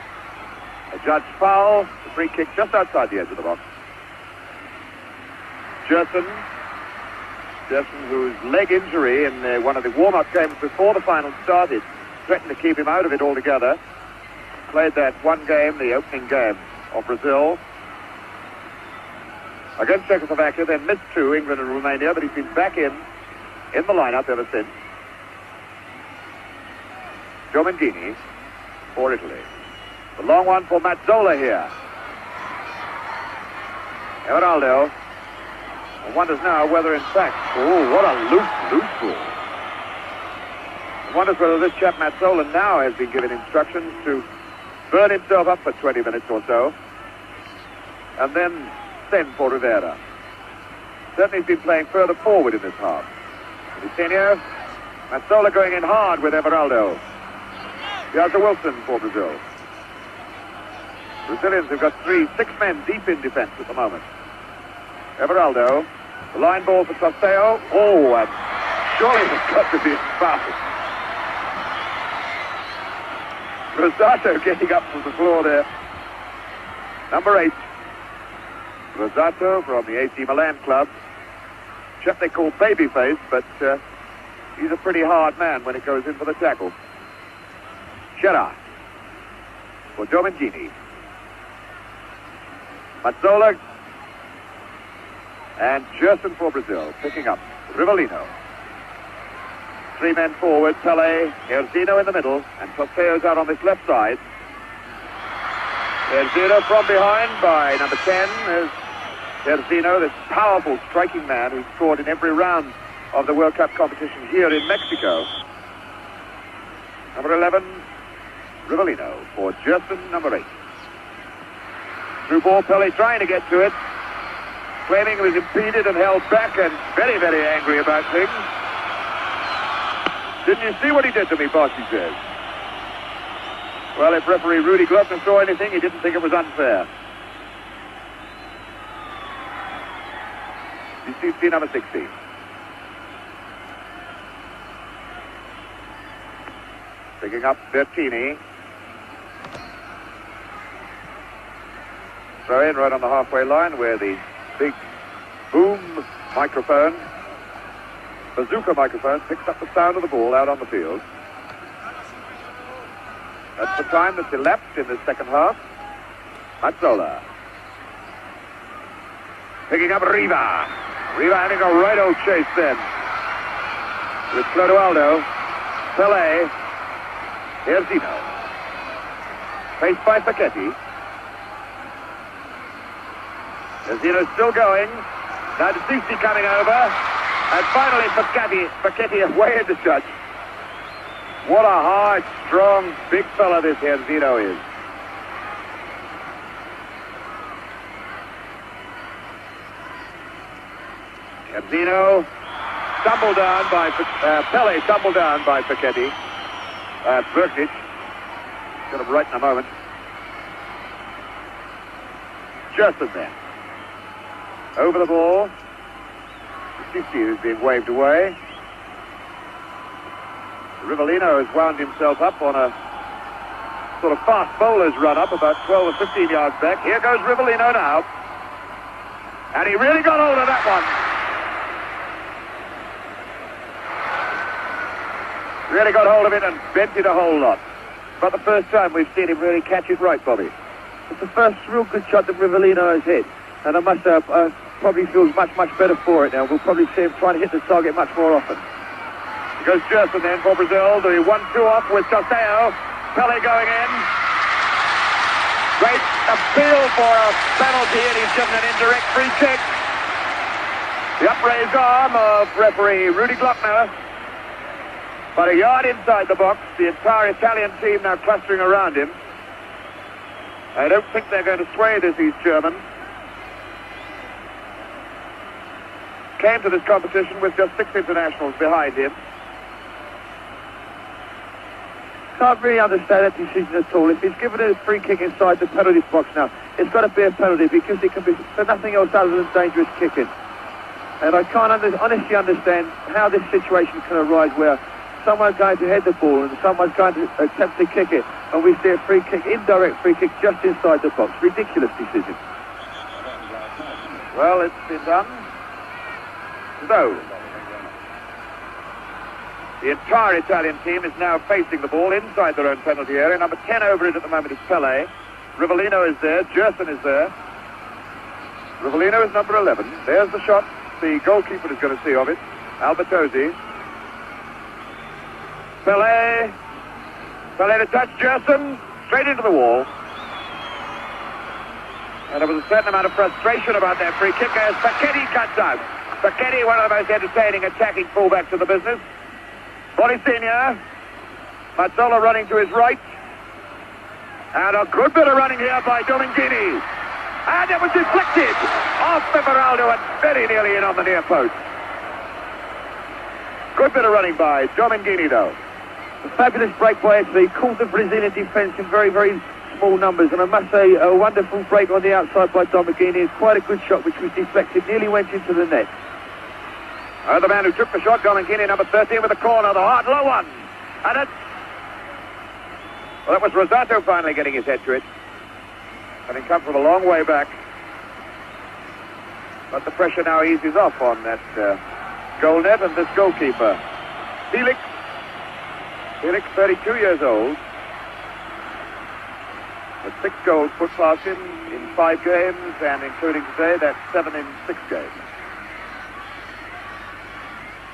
A judged foul. The free kick just outside the edge of the box. Gerson, whose leg injury in one of the warm-up games before the final started threatened to keep him out of it altogether. Played that one game, the opening game of Brazil, against Czechoslovakia, then missed 2, England and Romania, but he's been back in the lineup ever since. Domenghini for Italy. The long one for Mazzola here. Everaldo. One wonders now whether, in fact, oh, what a loose ball. One wonders whether this chap Mazzola now has been given instructions to burn himself up for 20 minutes or so, and then send for Rivera. Certainly he's been playing further forward in this half. Vitinho, Mazzola going in hard with Everaldo. Piazza Wilson for Brazil. Brazilians have got 6 men deep in defense at the moment. Everaldo, the line ball for Tasseo. Oh, and surely it's got to be foul. Rosato getting up from the floor there. Number 8. Rosato from the AC Milan club. Chap they call Babyface, but he's a pretty hard man when it goes in for the tackle. Semarak for Domingini. Mazzola and Gerson for Brazil, picking up Rivellino. 3 men forward, Pele, Erzino in the middle, and Toseo's out on this left side. Erzino from behind by number 10 is Erzino, this powerful striking man who scored in every round of the World Cup competition here in Mexico. Number 11, Rivellino for Gerson, number 8. Through ball, Pele trying to get to it, claiming he was impeded and held back and very, very angry about things. Didn't you see what he did to me, boss, he says. Well, if referee Rudy Glockner saw anything, he didn't think it was unfair. You see number 16. Picking up Bertini. Throw in right on the halfway line where the big boom microphone, bazooka microphone, picks up the sound of the ball out on the field. That's the time that's elapsed in the second half. Mazzola. Picking up Riva. Riva having a right old chase then. With Clodoaldo. Pele. Erzino. Faced by Facchetti. Erzino's still going. Now D'Soucy coming over. And finally Facchetti away at the touch. What a hard, strong, big fella this Erzino is. Erzino stumbled down by Pele, stumbled down by Facchetti. Verkic. Got him right in a moment. Gerson then. Over the ball. D'Soucy is being waved away. Rivellino has wound himself up on a sort of fast bowler's run up about 12 or 15 yards back. Here goes Rivellino now. And he really got hold of that one. Really got hold of it and bent it a whole lot. But the first time we've seen him really catch it right, Bobby. It's the first real good shot that Rivellino has hit. And I must say, probably feels much, much better for it now. We'll probably see him trying to hit the target much more often. Goes Gerson then for Brazil. The 1-2 off with Toseo. Pele going in. Great appeal for a penalty, and he's given an indirect free kick. The upraised arm of referee Rudy Glockner. But a yard inside the box. The entire Italian team now clustering around him. I don't think they're going to sway this East German. Came to this competition with just 6 internationals behind him. Can't really understand that decision at all. If he's given a free kick inside the penalty box now, it's got to be a penalty because it can be for nothing else other than dangerous kicking. And I can't honestly understand how this situation can arise where someone's going to head the ball and someone's going to attempt to kick it, and we see a free kick, indirect free kick, just inside the box. Ridiculous decision. Well, it's been done. So, the entire Italian team is now facing the ball inside their own penalty area. Number 10 over it at the moment is Pele. Rivellino is there. Gerson is there. Rivellino is number 11. There's the shot the goalkeeper is going to see of it. Albertozzi. Pele. Pele to touch Gerson. Straight into the wall. And there was a certain amount of frustration about that free kick as Facchetti cuts out. Facchetti, one of the most entertaining attacking fullbacks in the business. Bolicina. Mazzola running to his right. And a good bit of running here by Domingini. And it was deflected off Everaldo and very nearly in on the near post. Good bit of running by Domingini, though. A fabulous break by Italy. Caught the Brazilian defence in very, very small numbers. And I must say, a wonderful break on the outside by Domingini. It's quite a good shot, which was deflected. Nearly went into the net. The man who took the shot, Domingini, number 13, with a corner, the hard low one. And it's Well, that was Rosato finally getting his head to it. Having come from a long way back. But the pressure now eases off on that goal net and this goalkeeper. Felix, 32 years old. With 6 goals put past him in 5 games, and including today, that's 7 in 6 games.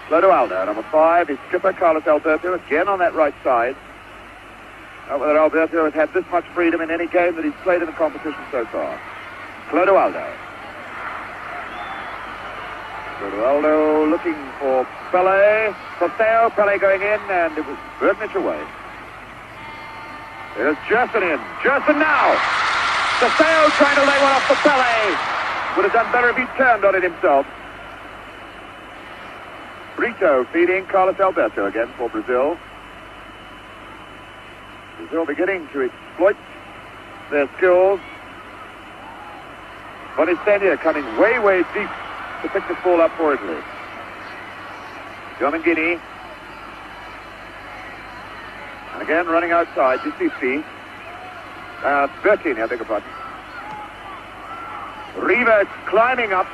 Clodoaldo, number 5, his skipper, Carlos Alberto, again on that right side. Not whether Alberto has had this much freedom in any game that he's played in the competition so far. Clodoaldo. Clodoaldo looking for Pele. Costeo, Pele going in, and it was Bernich away. There's Gerson in. Gerson now! Costeo trying to lay one off for Pele. Would have done better if he turned on it himself. Brito feeding Carlos Alberto again for Brazil. Brazil beginning to exploit their skills. Bonistenia coming way, way deep to pick this ball up for Italy. Giomingini. And again running outside, Giusti. Bertini, I beg your pardon. Riva climbing up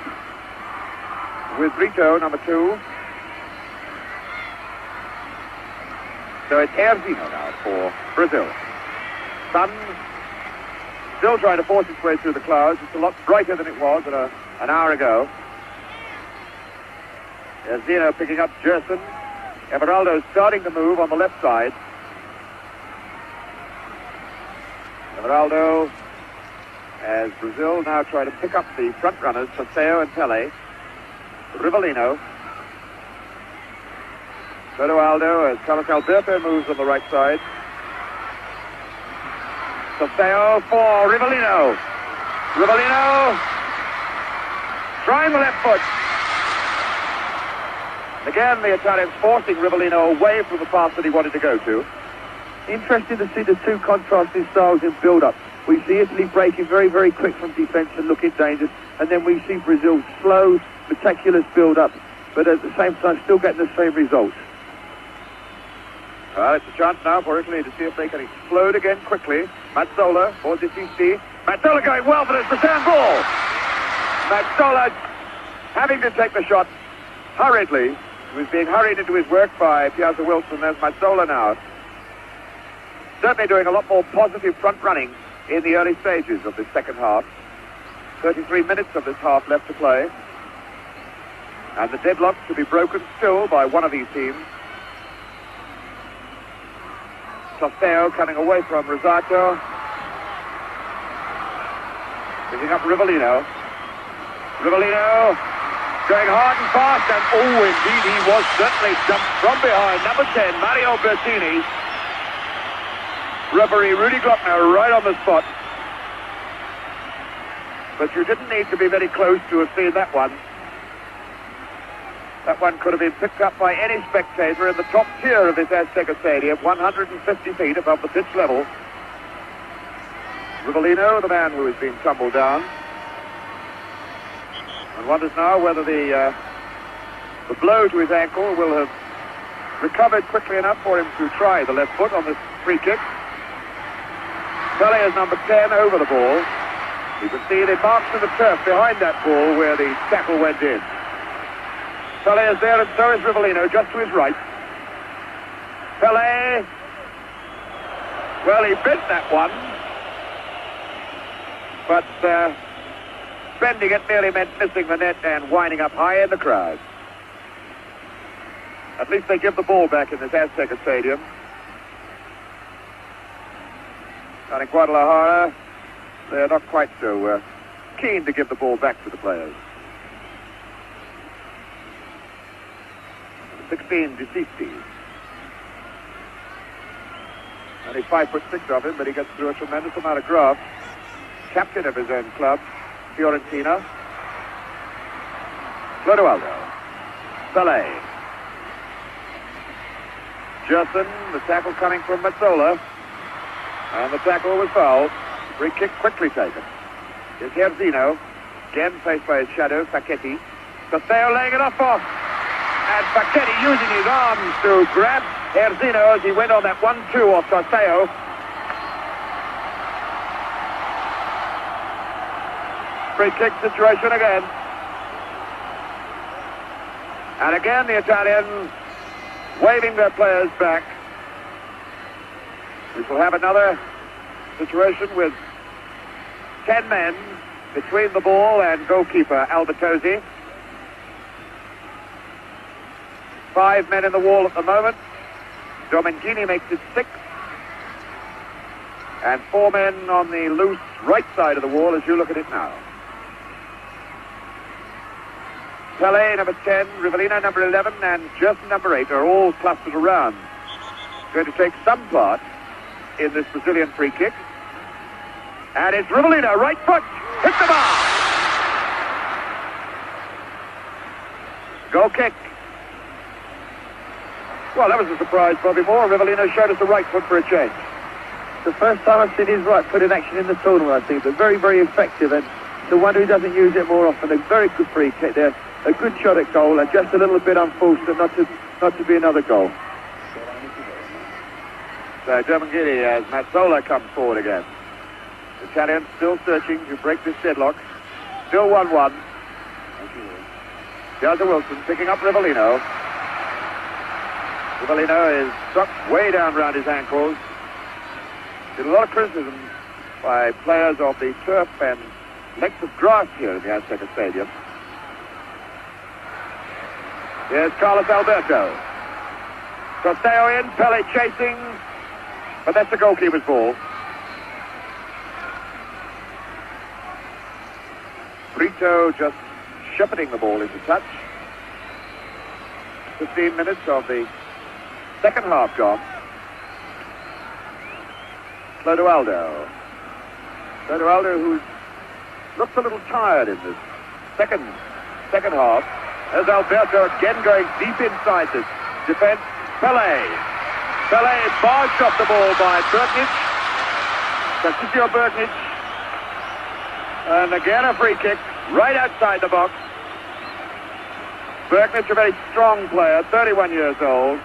with Brito, number 2. So it's Erzino now for Brazil. Sun still trying to force its way through the clouds. It's a lot brighter than it was an hour ago. Erzino picking up Gerson. Everaldo starting to move on the left side. Everaldo, as Brazil now try to pick up the front runners, Paseo and Pele. Rivellino. Clodoaldo as Carlos Alberto moves on the right side. Paseo for Rivellino. Rivellino trying the left foot. Again, the Italians forcing Rivellino away from the path that he wanted to go to. Interesting to see the 2 contrasting styles in build-up. We see Italy breaking very, very quick from defence and looking dangerous, and then we see Brazil slow, meticulous build-up, but at the same time still getting the same results. Well, it's a chance now for Italy to see if they can explode again quickly. Mazzola for Dicisti. Mazzola going well, but it's return ball. Mazzola having to take the shot hurriedly. He was being hurried into his work by Piazza Wilson. There's Mazzola now. Certainly doing a lot more positive front running in the early stages of this second half. 33 minutes of this half left to play. And the deadlock to be broken still by one of these teams. Costeo coming away from Rosato. Picking up Rivellino. Rivellino going hard and fast, and oh, indeed, he was certainly jumped from behind. Number 10, Mario Bertini. Referee Rudy Glockner right on the spot. But you didn't need to be very close to have seen that one. That one could have been picked up by any spectator in the top tier of this Azteca Stadium, 150 feet above the pitch level. Rivellino, the man who has been tumbled down. And wonders now whether the blow to his ankle will have recovered quickly enough for him to try the left foot on this free kick. Pele is number 10 over the ball. You can see the marks in the turf behind that ball where the tackle went in. Pele is there, and so is Rivellino, just to his right. Pele. Well, he bent that one. But bending it merely meant missing the net and winding up high in the crowd. At least they give the ball back in this Azteca Stadium. And in Guadalajara, they're not quite so keen to give the ball back to the players. 16, Dicisti. Only 5'6" of him, but he gets through a tremendous amount of graft. Captain of his own club, Fiorentina. Clodoaldo. Pele. Gerson, the tackle coming from Mazzola. And the tackle was fouled. Free kick quickly taken. Here's Erzino. Again faced by his shadow, Facchetti. Costeo laying it off. And Facchetti using his arms to grab Erzino as he went on that 1-2 off Costeo. free kick situation again. And again the Italians waving their players back. We shall have another situation with 10 men between the ball and goalkeeper Albertosi. 5 men in the wall at the moment. Domengini makes it 6. And 4 men on the loose right side of the wall as you look at it now. Pele, number 10, Rivellino, number 11, and Jerson, number 8, are all clustered around. Going to take some part in this Brazilian free kick. And it's Rivellino, right foot, hit the bar! Goal kick. Well, that was a surprise, Bobby Moore. Rivellino showed us the right foot for a change. The first time I've seen his right foot in action in the tournament, I think, but very, very effective, and the one who doesn't use it more often. A very good free kick there, a good shot at goal, and just a little bit unfortunate not to be another goal. So Domengini as Mazzola comes forward again. The Italians still searching to break this deadlock. Still 1-1. Gaza Wilson picking up Rivellino. Rivellino is struck way down around his ankles. There's a lot of criticism by players of the turf and length of grass here in the Azteca Stadium. Here's Carlos Alberto. Costeo in, Pele chasing, but that's the goalkeeper's ball. Brito just shepherding the ball into touch. 15 minutes of the second half gone. Clodoaldo. Clodoaldo, who looks a little tired in this second half. There's Alberto again going deep inside this defense. Pele barged off the ball by Berknich. Francisco Berknich. And again a free kick right outside the box. Berknich, a very strong player, 31 years old.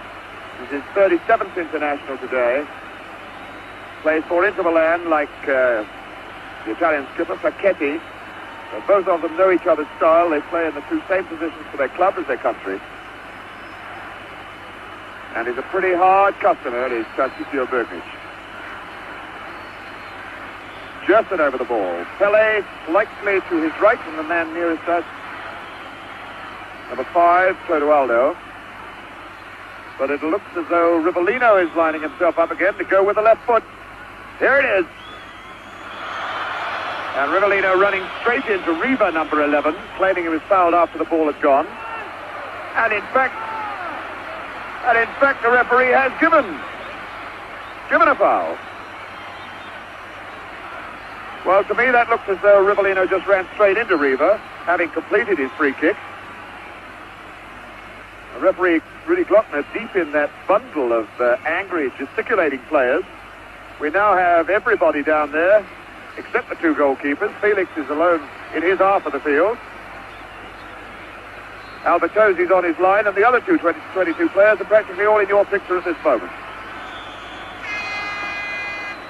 He's his 37th international today. Plays for Inter Milan like the Italian skipper, Facchetti. Both of them know each other's style. They play in the two same positions for their club as their country. And he's a pretty hard customer, is Francisco Berknich. Jerson over the ball. Pele slightly to his right, and the man nearest us, number 5, Clodoaldo. But it looks as though Rivellino is lining himself up again to go with the left foot. Here it is. And Rivellino running straight into Riva, number 11, claiming he was fouled after the ball had gone. And in fact, the referee has given a foul. Well, to me, that looks as though Rivellino just ran straight into Riva, having completed his free kick. The referee, Rudy Glockner, deep in that bundle of angry, gesticulating players. We now have everybody down there, except the two goalkeepers. Felix is alone in his half of the field. Albertosi's on his line, and the other 22 players are practically all in your picture at this moment.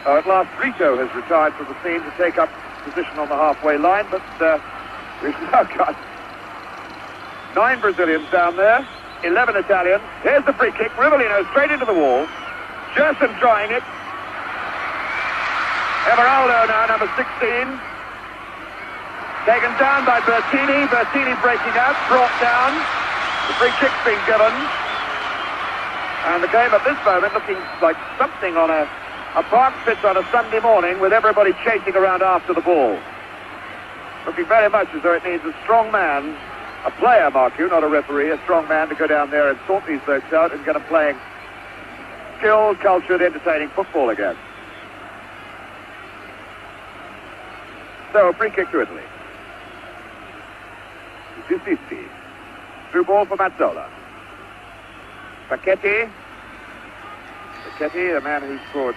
At last, Brito has retired from the scene to take up position on the halfway line, but we've now got 9 Brazilians down there, 11 Italians. Here's the free kick. Rivellino straight into the wall. Jerson trying it. Everaldo now, number 16. Taken down by Bertini. Bertini breaking out, brought down. The free kick's been given. And the game at this moment looking like something on a park pitch on a Sunday morning with everybody chasing around after the ball. Looking very much as though it needs a strong man, a player, mark you, not a referee, a strong man to go down there and sort these folks out and get them playing skilled, cultured, entertaining football again. So, free kick to Italy. Giustizi. Through ball for Mazzola. Facchetti. Facchetti, a man who scored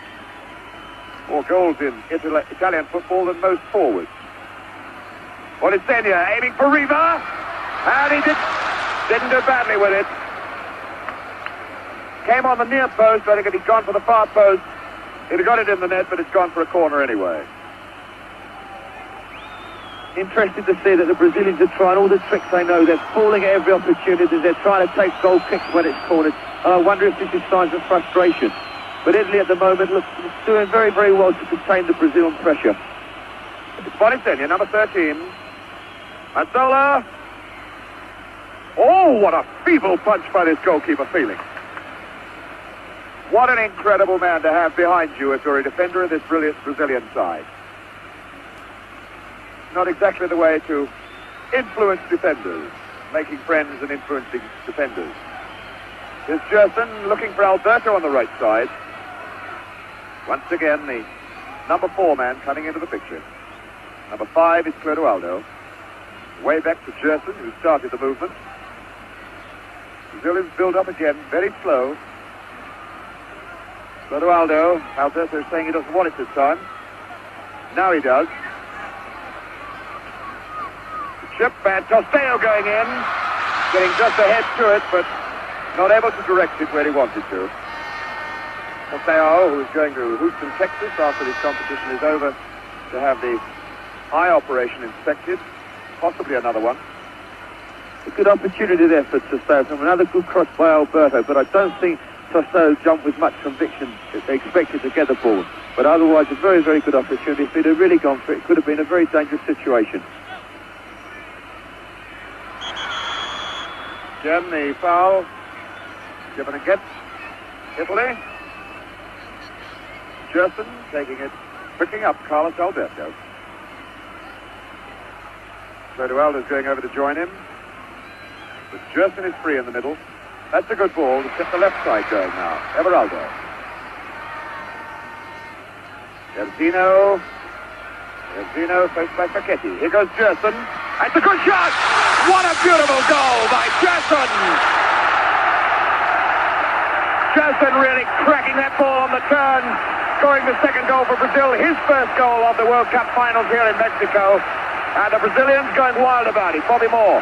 more goals in Italian football than most forwards. Bonisegna aiming for Riva. And he didn't do badly with it. Came on the near post. I think if he'd gone for the far post, he'd have got it in the net, but it's gone for a corner anyway. interesting to see that the Brazilians are trying all the tricks they know. They're falling at every opportunity. They're trying to take goal kicks when it's cornered. And I wonder if this is signs of frustration. But Italy at the moment looks doing very, very well to contain the Brazilian pressure. It's Bonisenia, number 13. Mazzola. Oh, what a feeble punch by this goalkeeper, Felix. What an incredible man to have behind you if you're a defender of this brilliant Brazilian side. Not exactly the way to influence defenders, making friends and influencing defenders. Here's Gerson looking for Alberto on the right side. Once again, the number 4 man coming into the picture. Number 5 is Clodoaldo. Way back to Gerson, who started the movement. Brazilians build up again, very slow. Clodoaldo, Alberto saying he doesn't want it this time. Now he does. Chip and Tosteo going in, getting just ahead to it, but not able to direct it where he wanted to. Tosteo, who is going to Houston, Texas, after this competition is over, to have the eye operation inspected, possibly another one. A good opportunity there for Tosteo from another good cross by Alberto, but I don't think Tosteo jumped with much conviction. They expected to get the ball, but otherwise a very, very good opportunity. If he'd have really gone for it, it could have been a very dangerous situation. Again, the foul given against Italy. Gerson taking it, picking up Carlos Alberto. Clodoaldo's going over to join him. But Gerson is free in the middle. That's a good ball to set the left side going now. Everaldo. Erzino, faced by Facchetti. Here goes Gerson. It's a good shot! What a beautiful goal by Gerson! Gerson really cracking that ball on the turn, scoring the second goal for Brazil, his first goal of the World Cup finals here in Mexico. And the Brazilians going wild about it. Bobby Moore.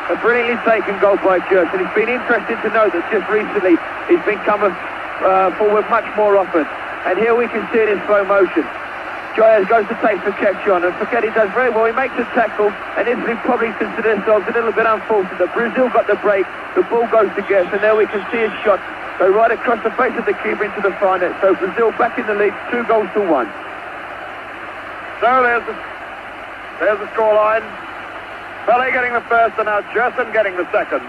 A brilliantly taken goal by Gerson. It's been interesting to note that just recently he's been coming forward much more often. And here we can see it in slow motion. Joyas goes to take Facchetti on, and Facchetti does very well. He makes a tackle, and Italy probably consider themselves a little bit unfortunate. Brazil got the break, the ball goes to Guess, and there we can see his shot go right across the face of the keeper into the far net. So Brazil back in the lead, 2-1. So there's the scoreline. Pele getting the first, and now Gerson getting the second.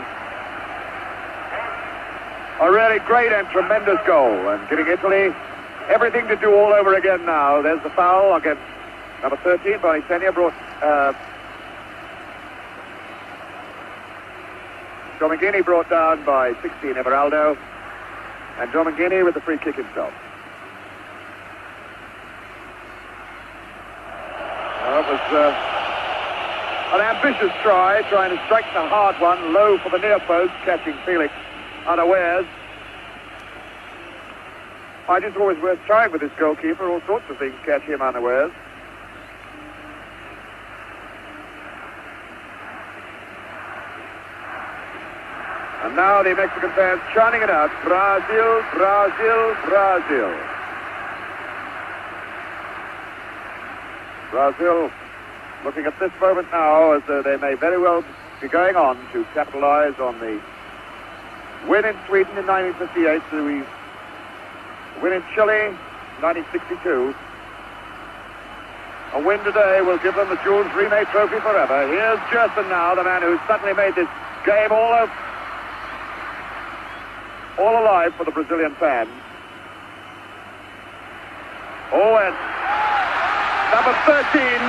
A really great and tremendous goal, and giving Italy everything to do all over again now. There's the foul against number 13, Bonisenia, brought Domingini brought down by 16, Everaldo, and Domingini with the free kick himself. Well, it was an ambitious try, trying to strike the hard one, low for the near post, catching Felix unawares. I just always worth trying with this goalkeeper. All sorts of things catch him unawares. And now the Mexican fans chanting it out. Brazil, Brazil, Brazil. Brazil looking at this moment now as though they may very well be going on to capitalize on the win in Sweden in 1958, the win in Chile, 1962. A win today will give them the Jules Rimet Trophy forever. Here's Gerson now, the man who's suddenly made this game all alive for the Brazilian fans. Oh, and number 13,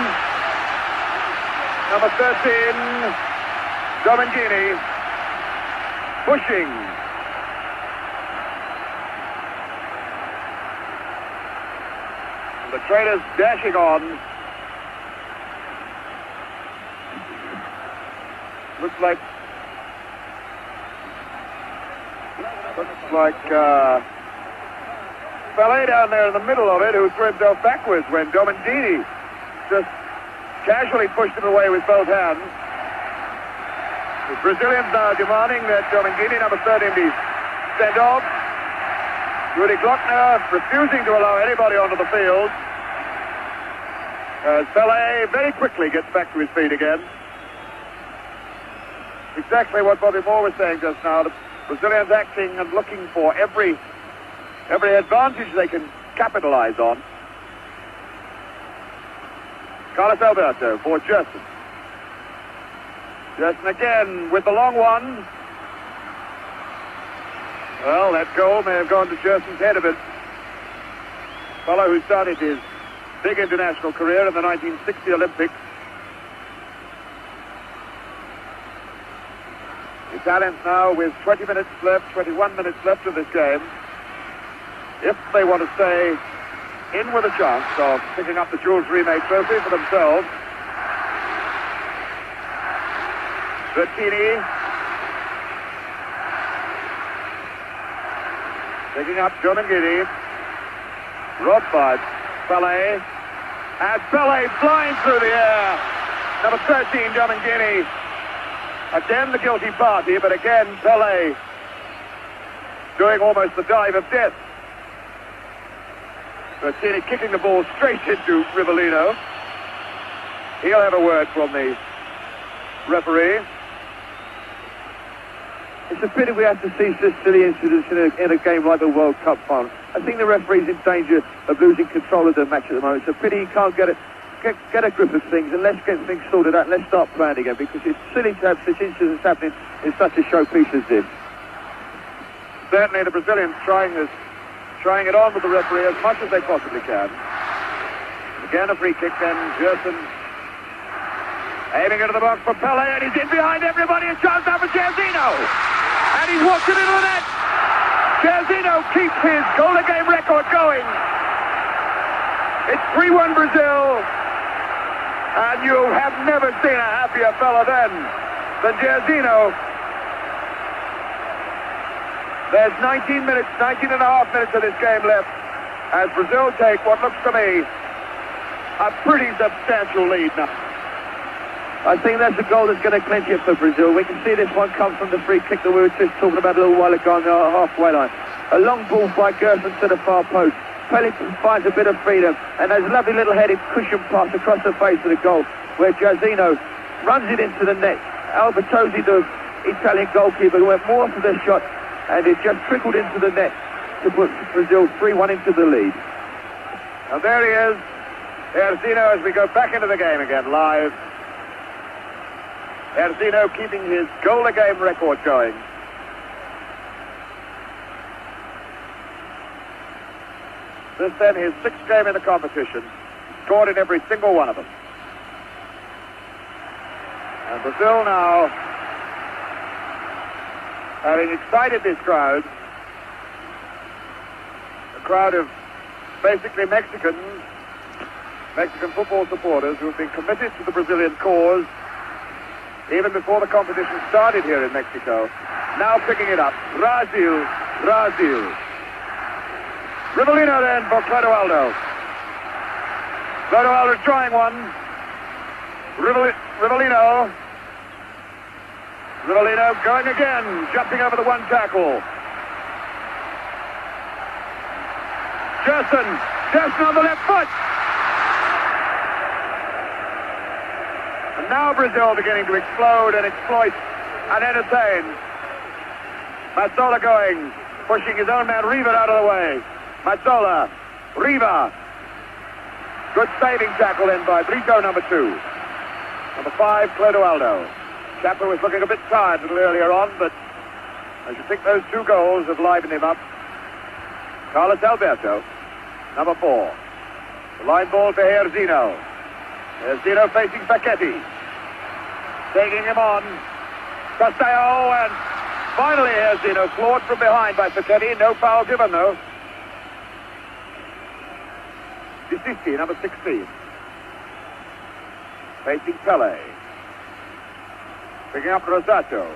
Domingini, pushing. The trainers dashing on. Looks like Pele down there in the middle of it, who threw himself backwards when Domingini just casually pushed him away with both hands. The Brazilians now demanding that Domingini, number 13, be sent off. Rudy Glockner refusing to allow anybody onto the field. As Pele very quickly gets back to his feet again. Exactly what Bobby Moore was saying just now. The Brazilians acting and looking for every advantage they can capitalize on. Carlos Alberto for Gerson. Gerson again with the long one. Well, that goal may have gone to Gerson's head a bit. Fellow who started his big international career in the 1960 Olympics. The Italians now with 20 minutes left, 21 minutes left of this game. If they want to stay in with a chance of picking up the Jules Rimet trophy for themselves. Bertini picking up Giomangini. Robbed by Pele. And Pele flying through the air. Number 13, Giomangini. Again the guilty party, but again Pele doing almost the dive of death. Bertini kicking the ball straight into Rivellino. He'll have a word from the referee. It's a pity we have to see such silly incidents in a game like the World Cup final. I think the referee's in danger of losing control of the match at the moment. It's a pity he can't get a grip of things, and let's get things sorted out and let's start playing again, because it's silly to have such incidents happening in such a showpiece as this. Certainly the Brazilians trying it on with the referee as much as they possibly can. Again a free kick then, Gerson aiming into the box for Pele, and he's in behind everybody. A chance now for Jairzinho, and he's walked it into the net. Jairzinho keeps his goal-a-game record going. It's 3-1 Brazil, and you have never seen a happier fella than Jairzinho. There's 19 and a half minutes of this game left as Brazil take what looks to me a pretty substantial lead now. I think that's a goal that's going to clinch it for Brazil. We can see this one come from the free kick that we were just talking about a little while ago on the halfway line. A long ball by Gerson to the far post. Pele finds a bit of freedom, and there's a lovely little headed cushion pass across the face of the goal where Jairzinho runs it into the net. Albertozzi, the Italian goalkeeper, went more for the shot, and it just trickled into the net to put Brazil 3-1 into the lead. And there he is, Jairzinho, as we go back into the game again live. Jairzinho keeping his goal-a-game record going. This then his sixth game in the competition. Scored in every single one of them. And Brazil now, having excited this crowd, a crowd of basically Mexican football supporters who have been committed to the Brazilian cause even before the competition started here in Mexico. Now picking it up. Brazil. Rivellino then for Clodoaldo. Clodoaldo trying one. Rivellino going again, jumping over the one tackle. Gerson on the left foot. And now Brazil beginning to explode and exploit and entertain. Mazzola going, pushing his own man Riva out of the way. Mazzola, Riva. Good saving tackle in by Brito, number 2. Number 5, Clodoaldo. Chapman was looking a bit tired a little earlier on, but I should think those 2 goals have livened him up. Carlos Alberto, number 4. The line ball for Jairzinho. Jairzinho facing Paquetti. Taking him on. Castello, and finally Jairzinho floored from behind by Paquetti. No foul given, though. Disisti, number 16. Facing Pele. Picking up Rosato.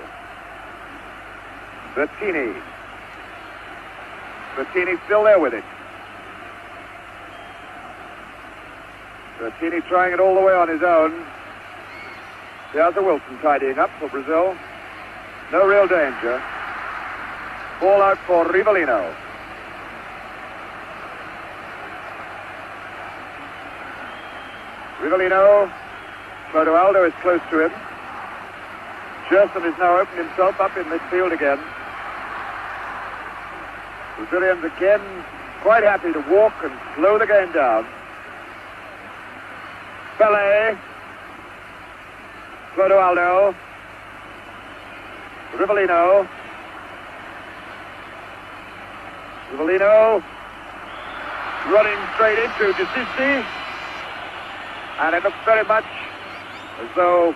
Bertini still there with it. Bertini trying it all the way on his own. There's a Wilson tidying up for Brazil. No real danger. Ball out for Rivellino. Rivellino. Clodoaldo is close to him. Gerson has now opened himself up in midfield again. Brazilians again quite happy to walk and slow the game down. Pele. Clodoaldo. Rivellino. Rivellino running straight into Desisti. And it looks very much as though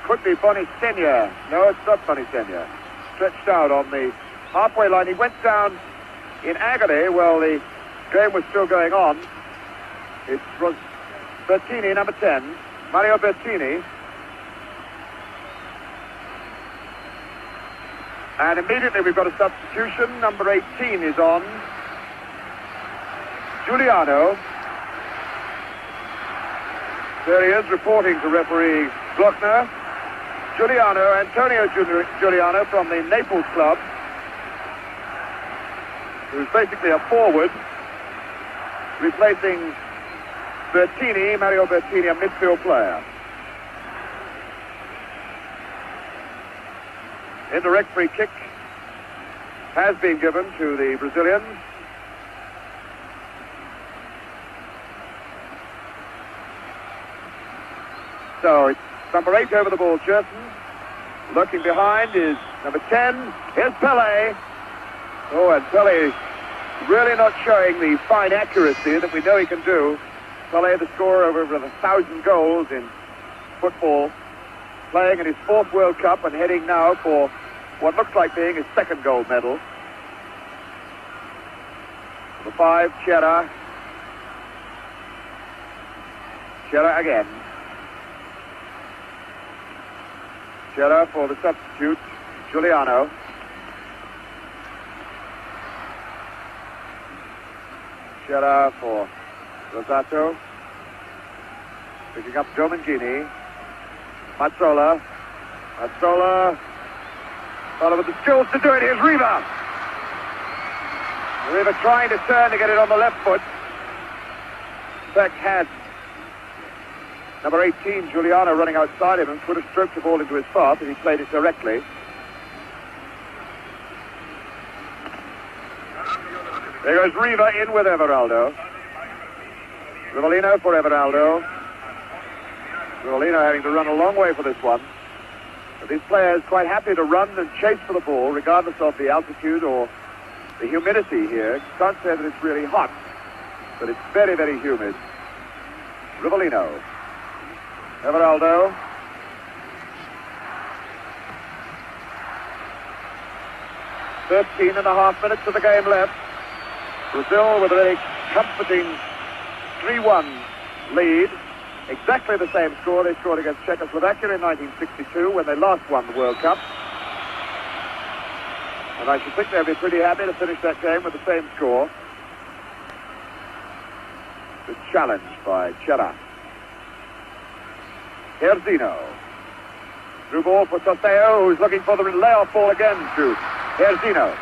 could be Bonisenia. No, it's not Bonisenia. Stretched out on the halfway line. He went down in agony while the game was still going on. It was Bertini, number 10. Mario Bertini. And immediately we've got a substitution. Number 18 is on. Giuliano. There he is, reporting to referee Glockner. Antonio Giuliano from the Naples club, who's basically a forward, replacing Bertini, Mario Bertini, a midfield player. Indirect free kick has been given to the Brazilians. So it's number 8 over the ball, Gerson. Lurking behind is number 10. Here's Pele. Oh, and Pele really not showing the fine accuracy that we know he can do. Pele, the scorer of over 1,000 goals in football, playing in his 4th World Cup and heading now for what looks like being his 2nd gold medal. Number 5, Chera. Chera again. Chera for the substitute, Giuliano. Chera for Rosato. Picking up Domangini. Mazzola. Mazzola. Follow with the skills to do it. Here's Riva. Riva trying to turn to get it on the left foot. In fact, had number 18, Giuliano, running outside him and could have stroked the ball into his path if he played it directly. There goes Riva in with Everaldo. Rivellino for Everaldo. Rivellino having to run a long way for this one. But these players quite happy to run and chase for the ball, regardless of the altitude or the humidity here. Can't say that it's really hot, but it's very, very humid. Rivellino. Everaldo. "13.5 minutes of the game left. Brazil with a very comforting 3-1 lead. Exactly the same score they scored against Czechoslovakia in 1962 when they last won the World Cup. And I should think they'll be pretty happy to finish that game with the same score. It's challenged by Chera. Herzino. Through ball for Toseo, who's looking for the layoff ball again to Herzino.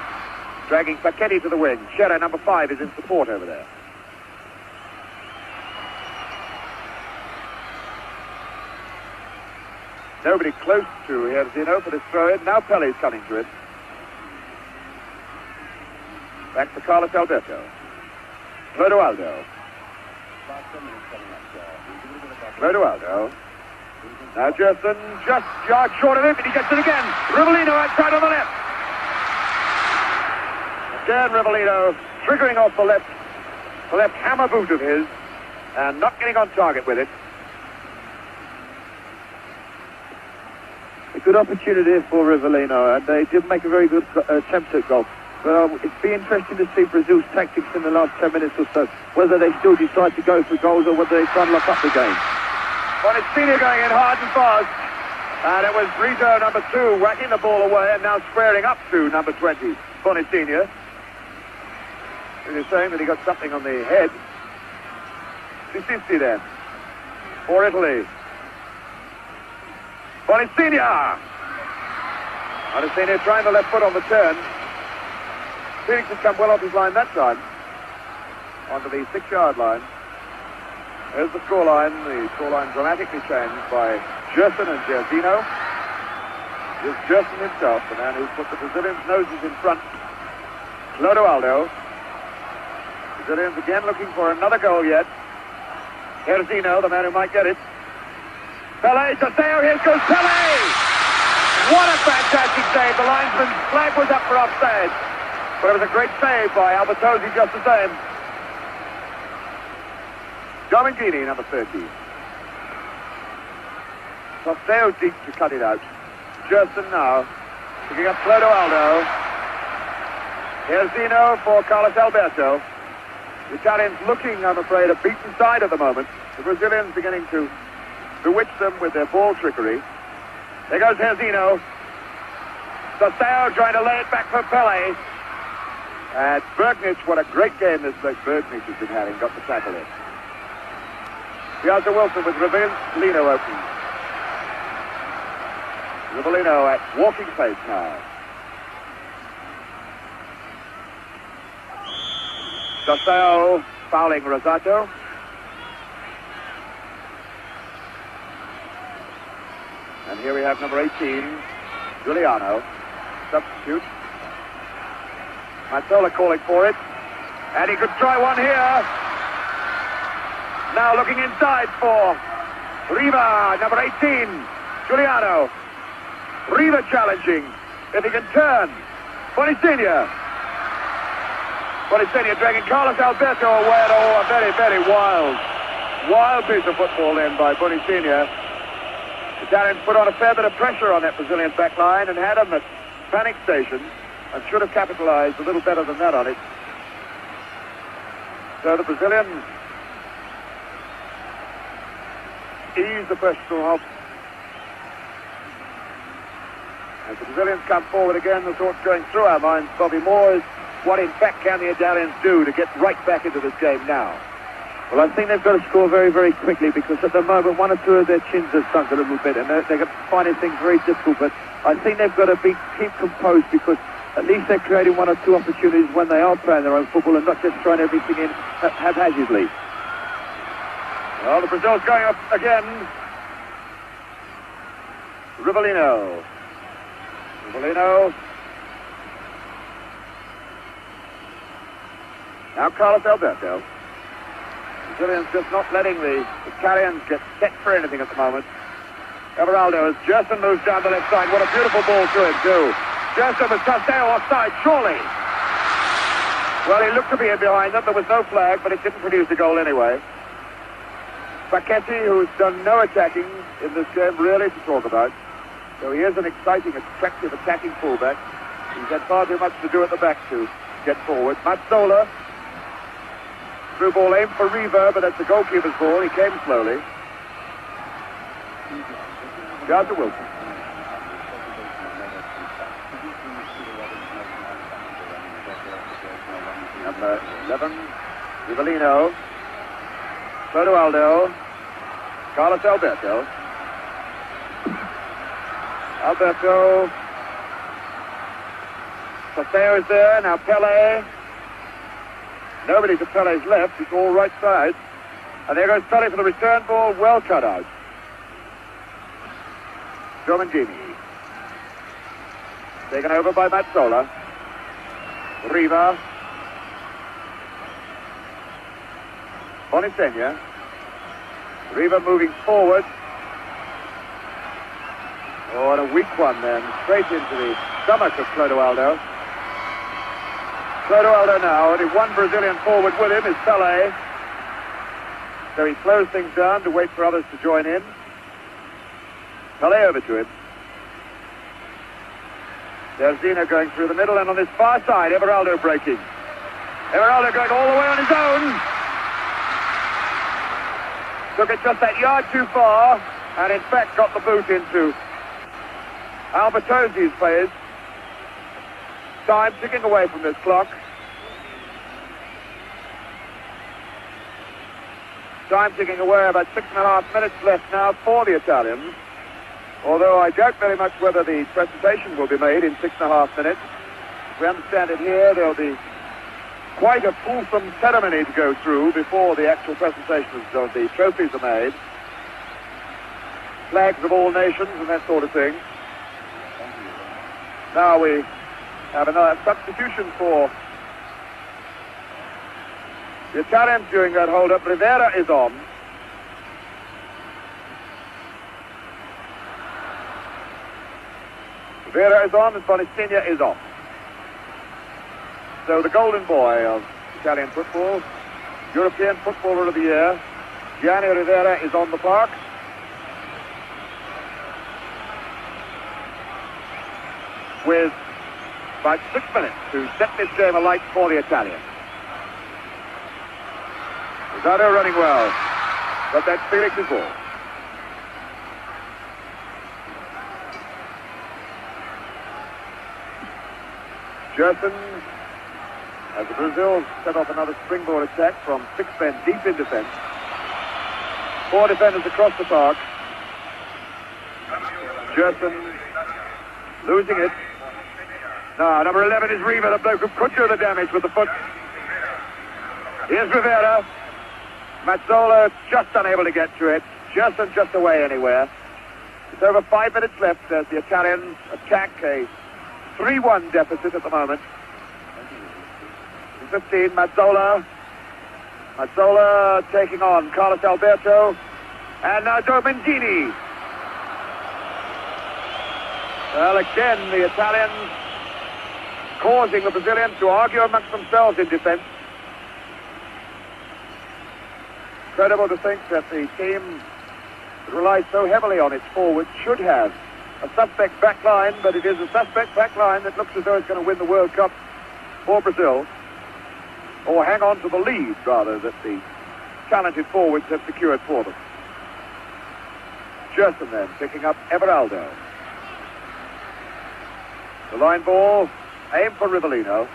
Dragging Sacchetti to the wing. Chera, number 5, is in support over there. Nobody close to Herzino for this throw-in. Now Pele's coming to it. Back to Carlos Alberto. Clodoaldo. Clodoaldo. Now Gerson, just yard short of him, and he gets it again. Rivellino outside on the left. Again, Rivellino triggering off the left hammer boot of his, and not getting on target with it. A good opportunity for Rivellino, and they did make a very good attempt at goal. But it'd be interesting to see Brazil's tactics in the last 10 minutes or so, whether they still decide to go for goals or whether they try and lock up the game. Bonisenia going in hard and fast, and it was Brito, number 2, whacking the ball away and now squaring up to number 20, Bonisenia. He was saying that he got something on the head. Desisti then, for Italy. Bonisenia! Bonisenia trying the left foot on the turn. Felix has come well off his line that time, onto the 6-yard line. There's the scoreline. The scoreline dramatically changed by Gerson and Jairzinho. It's Gerson himself, the man who put the Brazilians' noses in front. Clodoaldo. Brazilians again looking for another goal yet. Jairzinho, the man who might get it. Pele, Saseo, here goes Pele! What a fantastic save. The linesman's flag was up for offside. But it was a great save by Albertozzi just the same. Domingini, number 30. Saseo deep to cut it out. Gerson now, picking up Clodoaldo. Jairzinho for Carlos Alberto. The Italians looking, I'm afraid, a beaten side at the moment. The Brazilians beginning to bewitch them with their ball trickery. There goes Jairzinho. Saseo trying to lay it back for Pele. And Bergnich, what a great game this bloke Bergnich has been having, got the tackle in. Piazza Wilson with Rivellino open. Rivellino at walking pace now. Saseo fouling Rosato. And here we have number 18, Giuliano, substitute. Mazzola calling for it. And he could try one here. Now looking inside for Riva, number 18, Giuliano. Riva challenging, if he can turn. Bonicenia dragging Carlos Alberto away at all. A very, very wild piece of football then by Bonicenia. The Italians put on a fair bit of pressure on that Brazilian back line and had them at panic station and should have capitalized a little better than that on it. So the Brazilians ease the pressure off. As the Brazilians come forward again, the thoughts going through our minds, Bobby Moore, is what in fact can the Italians do to get right back into this game now? Well, I think they've got to score very, very quickly, because at the moment one or two of their chins have sunk a little bit and they're finding things very difficult. But I think they've got to keep composed, because at least they're creating one or two opportunities when they are playing their own football and not just throwing everything in haphazardly. Well, the Brazil's going up again. Rivellino. Now Carlos Alberto. Brazilians just not letting the Italians get set for anything at the moment. Everaldo as Gerson moves down the left side. What a beautiful ball to him too. Gerson with Saseo offside, surely. Well, he looked to be in behind them. There was no flag, but it didn't produce a goal anyway. Facchetti, who's done no attacking in this game really to talk about. So he is an exciting, attractive attacking fullback. He's had far too much to do at the back to get forward. Mazzola. Through ball aimed for Riva, but that's the goalkeeper's ball. He came slowly. Piazza Wilson. Number 11, Rivellino. Clodoaldo. Carlos Alberto. Saseo is there. Now Pele. Nobody to Pele's left. It's all right side. And there goes Pele for the return ball. Well cut out. Domingini. Taken over by Mazzola. Riva. Bonicenia. Riva moving forward. Oh, and a weak one then. Straight into the stomach of Clodoaldo. Clodoaldo now, only one Brazilian forward with him is Pele. So he slows things down to wait for others to join in. Pele over to him. Jairzinho going through the middle, and on this far side, Everaldo breaking. Everaldo going all the way on his own. Took it just that yard too far, and in fact got the boot into Albertozzi's players. Time ticking away from this clock. Time ticking away, about 6.5 minutes left now for the Italians. Although I doubt very much whether the presentation will be made in 6.5 minutes. As we understand it here, there'll be quite a fulsome ceremony to go through before the actual presentations of the trophies are made. Flags of all nations and that sort of thing. Now we have another substitution for the Italians during that hold-up. Rivera is on. Rivera is on and Bonistegna is off. So the golden boy of Italian football, European Footballer of the Year, Gianni Rivera is on the park. With about 6 minutes to set this game alight for the Italians. Rosado running well, but that's Felix's ball. Gerson, as the Brazil set off another springboard attack from 6 men deep in defense. 4 defenders across the park. Gerson losing it. Now, number 11 is Riva, the bloke who could do the damage with the foot. Here's Rivera. Mazzola just unable to get to it. Gerson just away anywhere. It's over 5 minutes left as the Italians attack a 3-1 deficit at the moment. 15, Mazzola. Mazzola taking on Carlos Alberto. And now Domengini. Well, again, the Italians causing the Brazilians to argue amongst themselves in defense. Incredible to think that the team that relies so heavily on its forwards should have a suspect back line, but it is a suspect back line that looks as though it's going to win the World Cup for Brazil, or hang on to the lead, rather, that the talented forwards have secured for them. Gerson then picking up Everaldo. The line ball, aimed for Rivellino.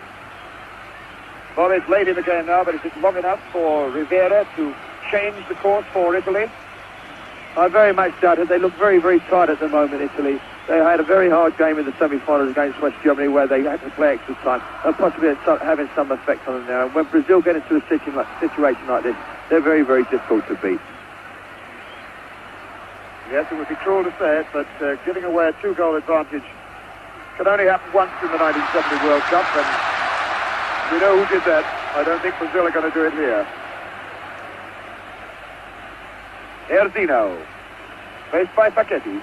Well, it's late in the game now, but is it long enough for Rivera to change the course for Italy? I very much doubt it. They look very, very tight at the moment, Italy. They had a very hard game in the semi-finals against West Germany where they had to play extra time, and possibly having some effect on them now. And when Brazil get into a situation like this, they're very, very difficult to beat. Yes, it would be cruel to say it, but giving away a 2-goal advantage can only happen once in the 1970 World Cup, and we know who did that. I don't think Brazil are going to do it here. Erzino, faced by Facchetti.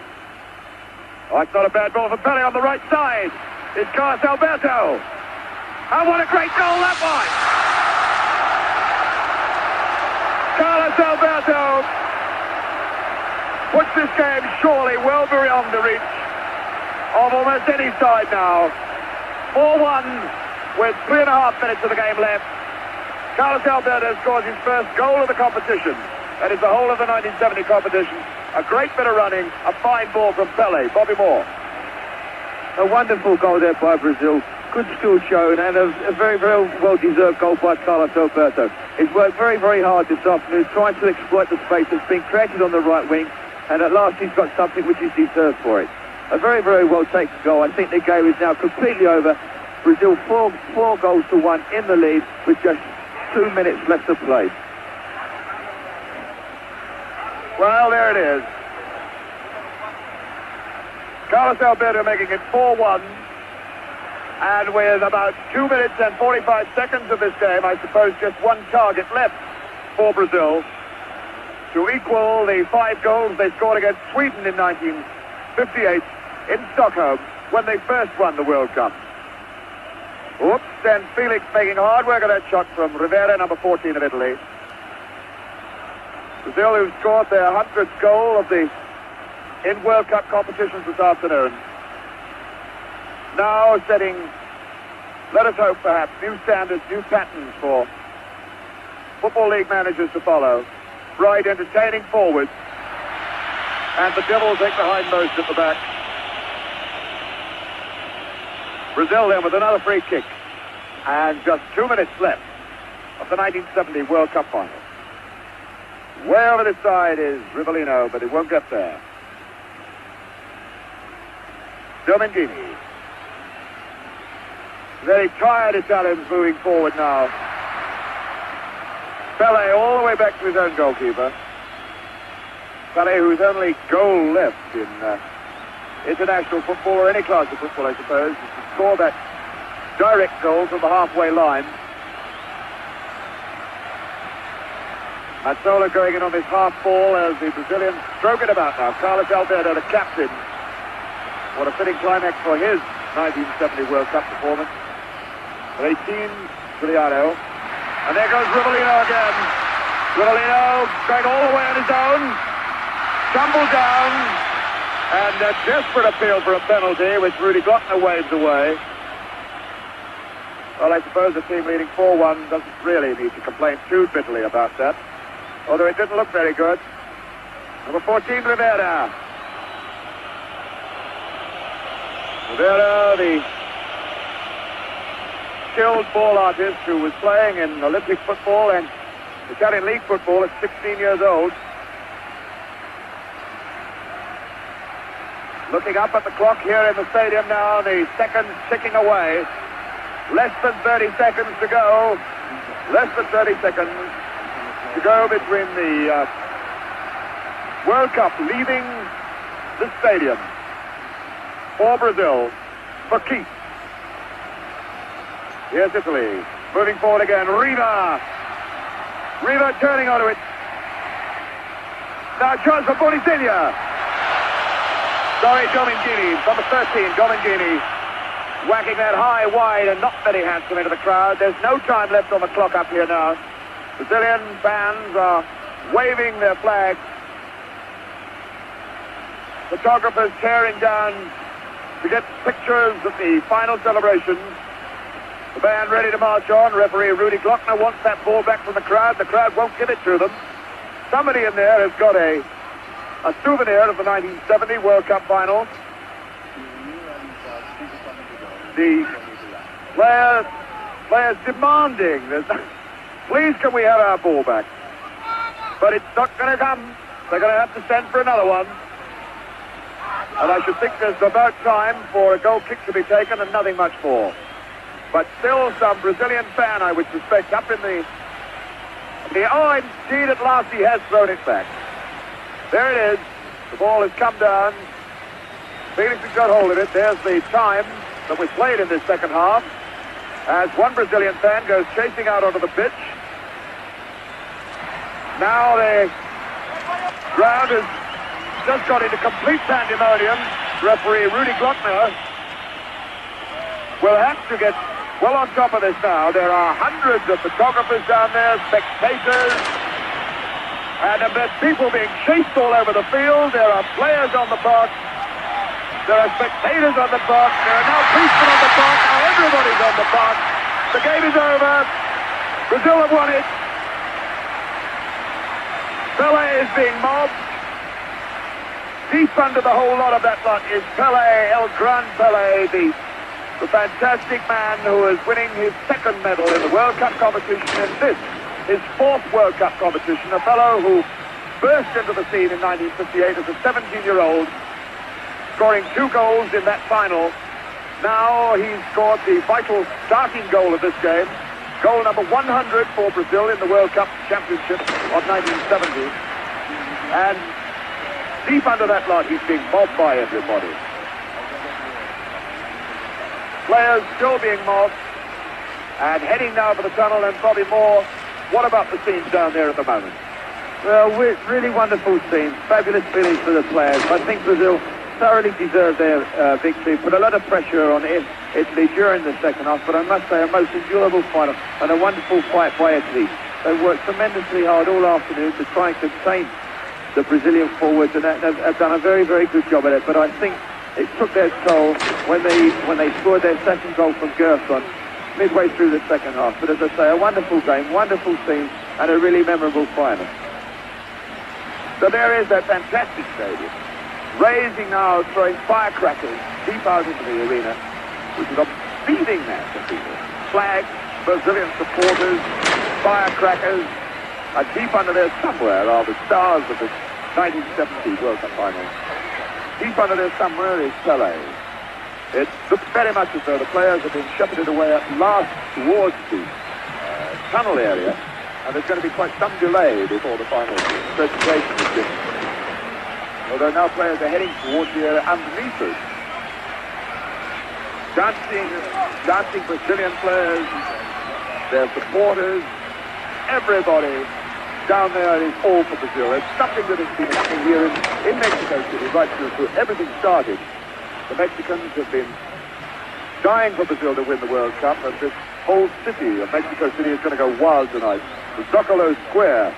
Oh, it's not a bad ball for Pele on the right side. It's Carlos Alberto. And what a great goal that was! Carlos Alberto puts this game surely well beyond the reach of almost any side now. 4-1 with 3.5 minutes of the game left. Carlos Alberto scores his first goal of the competition. That is the whole of the 1970 competition. A great bit of running, a fine ball from Pele. Bobby Moore. A wonderful goal there by Brazil. Good skill shown and a very, very well-deserved goal by Carlos Alberto. He's worked very, very hard this afternoon trying to exploit the space that's been created on the right wing, and at last he's got something which is deserved for it. A very, very well-taken goal. I think the game is now completely over. Brazil 4-1 in the lead with just 2 minutes left to play. Well, there it is. Carlos Alberto making it 4-1. And with about 2 minutes and 45 seconds of this game, I suppose just one target left for Brazil to equal the 5 goals they scored against Sweden in 1958 in Stockholm when they first won the World Cup. Oops, and Felix making hard work of that shot from Rivera, number 14 of Italy. Brazil, who scored their 100th goal of the in World Cup competitions this afternoon. Now setting, let us hope perhaps, new standards, new patterns for Football League managers to follow. Bright, entertaining forwards. And the Devils take the hindmost at the back. Brazil then with another free kick. And just 2 minutes left of the 1970 World Cup final. Way over this side is Rivellino, but he won't get there. Domengini. Very tired Italians moving forward now. Pele all the way back to his own goalkeeper. Pele, whose only goal left in international football, or any class of football, I suppose, is to score that direct goal from the halfway line. Mazzola going in on this half ball as the Brazilians stroke it about now. Carlos Alberto, the captain. What a fitting climax for his 1970 World Cup performance. 18, Giuliano. And there goes Rivellino again. Rivellino going all the way on his own. Tumbled down. And a desperate appeal for a penalty, which Rudy Glockner waves away. Well, I suppose the team leading 4-1 doesn't really need to complain too bitterly about that. Although it didn't look very good. Number 14, Rivera. Rivera, the skilled ball artist who was playing in Olympic football and Italian League football at 16 years old. Looking up at the clock here in the stadium now, the seconds ticking away. Less than 30 seconds to go. Less than 30 seconds to go between the World Cup leaving the stadium for Brazil, for keeps. Here's Italy, moving forward again. Riva turning onto it. Now chance for Bonisiglia. Sorry, Domingini, number 13, Domingini. Whacking that high, wide, and not very handsome into the crowd. There's no time left on the clock up here now. Brazilian fans are waving their flags. Photographers tearing down to get pictures of the final celebrations. The band ready to march on. Referee Rudy Glockner wants that ball back from the crowd. The crowd won't give it to them. Somebody in there has got a souvenir of the 1970 World Cup final. The players demanding, please can we have our ball back? But it's not going to come. They're going to have to send for another one. And I should think there's about time for a goal kick to be taken and nothing much more. But still some Brazilian fan, I would suspect, up in the oh, indeed, at last he has thrown it back. There it is. The ball has come down. Felix has got hold of it. There's the time that was played in this second half, as one Brazilian fan goes chasing out onto the pitch. Now the crowd has just got into complete pandemonium. Referee Rudy Glockner will have to get well on top of this now. There are hundreds of photographers down there, spectators, and there's people being chased all over the field. There are players on the park. There are spectators on the park. There are now policemen on the park. Now everybody's on the park. The game is over. Brazil have won it. Pele is being mobbed. Deep under the whole lot of that lot is Pele, El Gran Pele, the fantastic man who is winning his second medal in the World Cup competition, and this, his fourth World Cup competition. A fellow who burst into the scene in 1958 as a 17-year-old, scoring 2 goals in that final. Now he's scored the vital starting goal of this game. Goal number 100 for Brazil in the World Cup Championship of 1970. And deep under that lot, he's being mobbed by everybody. Players still being mobbed. And heading now for the tunnel, and probably more. What about the scenes down there at the moment? Well, really wonderful scenes. Fabulous feelings for the players. I think Brazil thoroughly deserved their victory. Put a lot of pressure on Italy during the second half, but I must say a most enjoyable final and a wonderful fight by Italy. They worked tremendously hard all afternoon to try and contain the Brazilian forwards, and have done a very, very good job at it. But I think it took their toll when they scored their second goal from Gerson midway through the second half. But as I say, a wonderful game, wonderful scene, and a really memorable final. So there is that fantastic stadium, raising now, throwing firecrackers deep out into the arena, which is a beating mass of people. Flags, Brazilian supporters, firecrackers, and deep under there somewhere are the stars of the 1970 World Cup final. Deep under there somewhere is Pele. It looks very much as though the players have been shepherded away at last towards the tunnel area. and there's going to be quite some delay before the final presentation is given. Although now players are heading towards the area underneath us. Dancing Brazilian players, their supporters, everybody down there is all for Brazil. It's something that has been happening here in Mexico City right through everything started. The Mexicans have been dying for Brazil to win the World Cup, and this whole city of Mexico City is going to go wild tonight. The Zocalo Square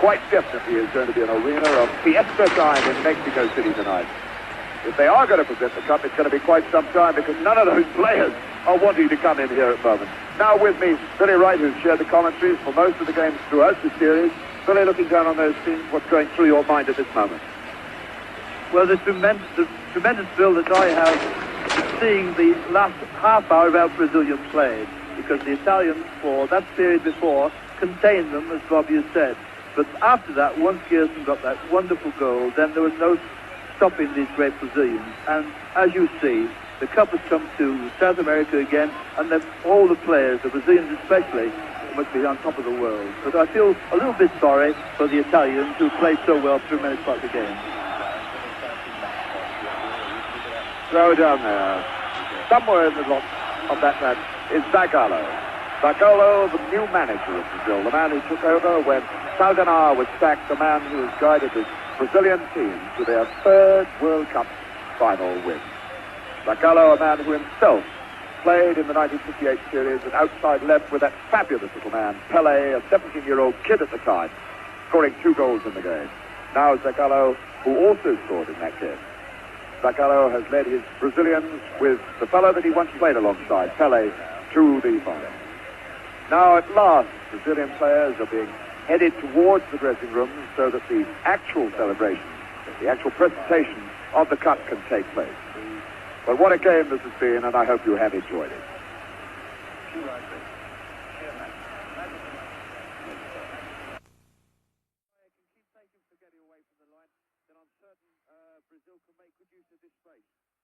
quite definitely is going to be an arena of fiesta time in Mexico City tonight. If they are going to present the cup, it's going to be quite some time, because none of those players are wanting to come in here at the moment. Now with me, Billy Wright, who's shared the commentaries for most of the games throughout the series. Billy, looking down on those scenes, what's going through your mind at this moment? Well, the tremendous thrill that I have seeing the last half hour of our Brazilian played, because the Italians, for that period before, contained them, as Bobby has said. But after that, once Gerson got that wonderful goal, then there was no stopping these great Brazilians. And as you see, the cup has come to South America again, and all the players, the Brazilians especially, must be on top of the world. But I feel a little bit sorry for the Italians, who played so well for a minute part of the game. Throw down there. Somewhere in the lot of that match is Zagallo. Zagallo, the new manager of Brazil, the man who took over when Saldanha was sacked, the man who has guided this Brazilian team to their third World Cup final win. Zagallo, a man who himself played in the 1958 series at outside left with that fabulous little man, Pele, a 17-year-old kid at the time, scoring 2 goals in the game. Now Zagallo, who also scored in that game. Zagallo has led his Brazilians with the fellow that he once played alongside, Pele, to the final. Now at last, Brazilian players are being headed towards the dressing room so that the actual celebration, the actual presentation of the cup can take place. But what a game this has been, and I hope you have enjoyed it. Brazil can make good use of this space.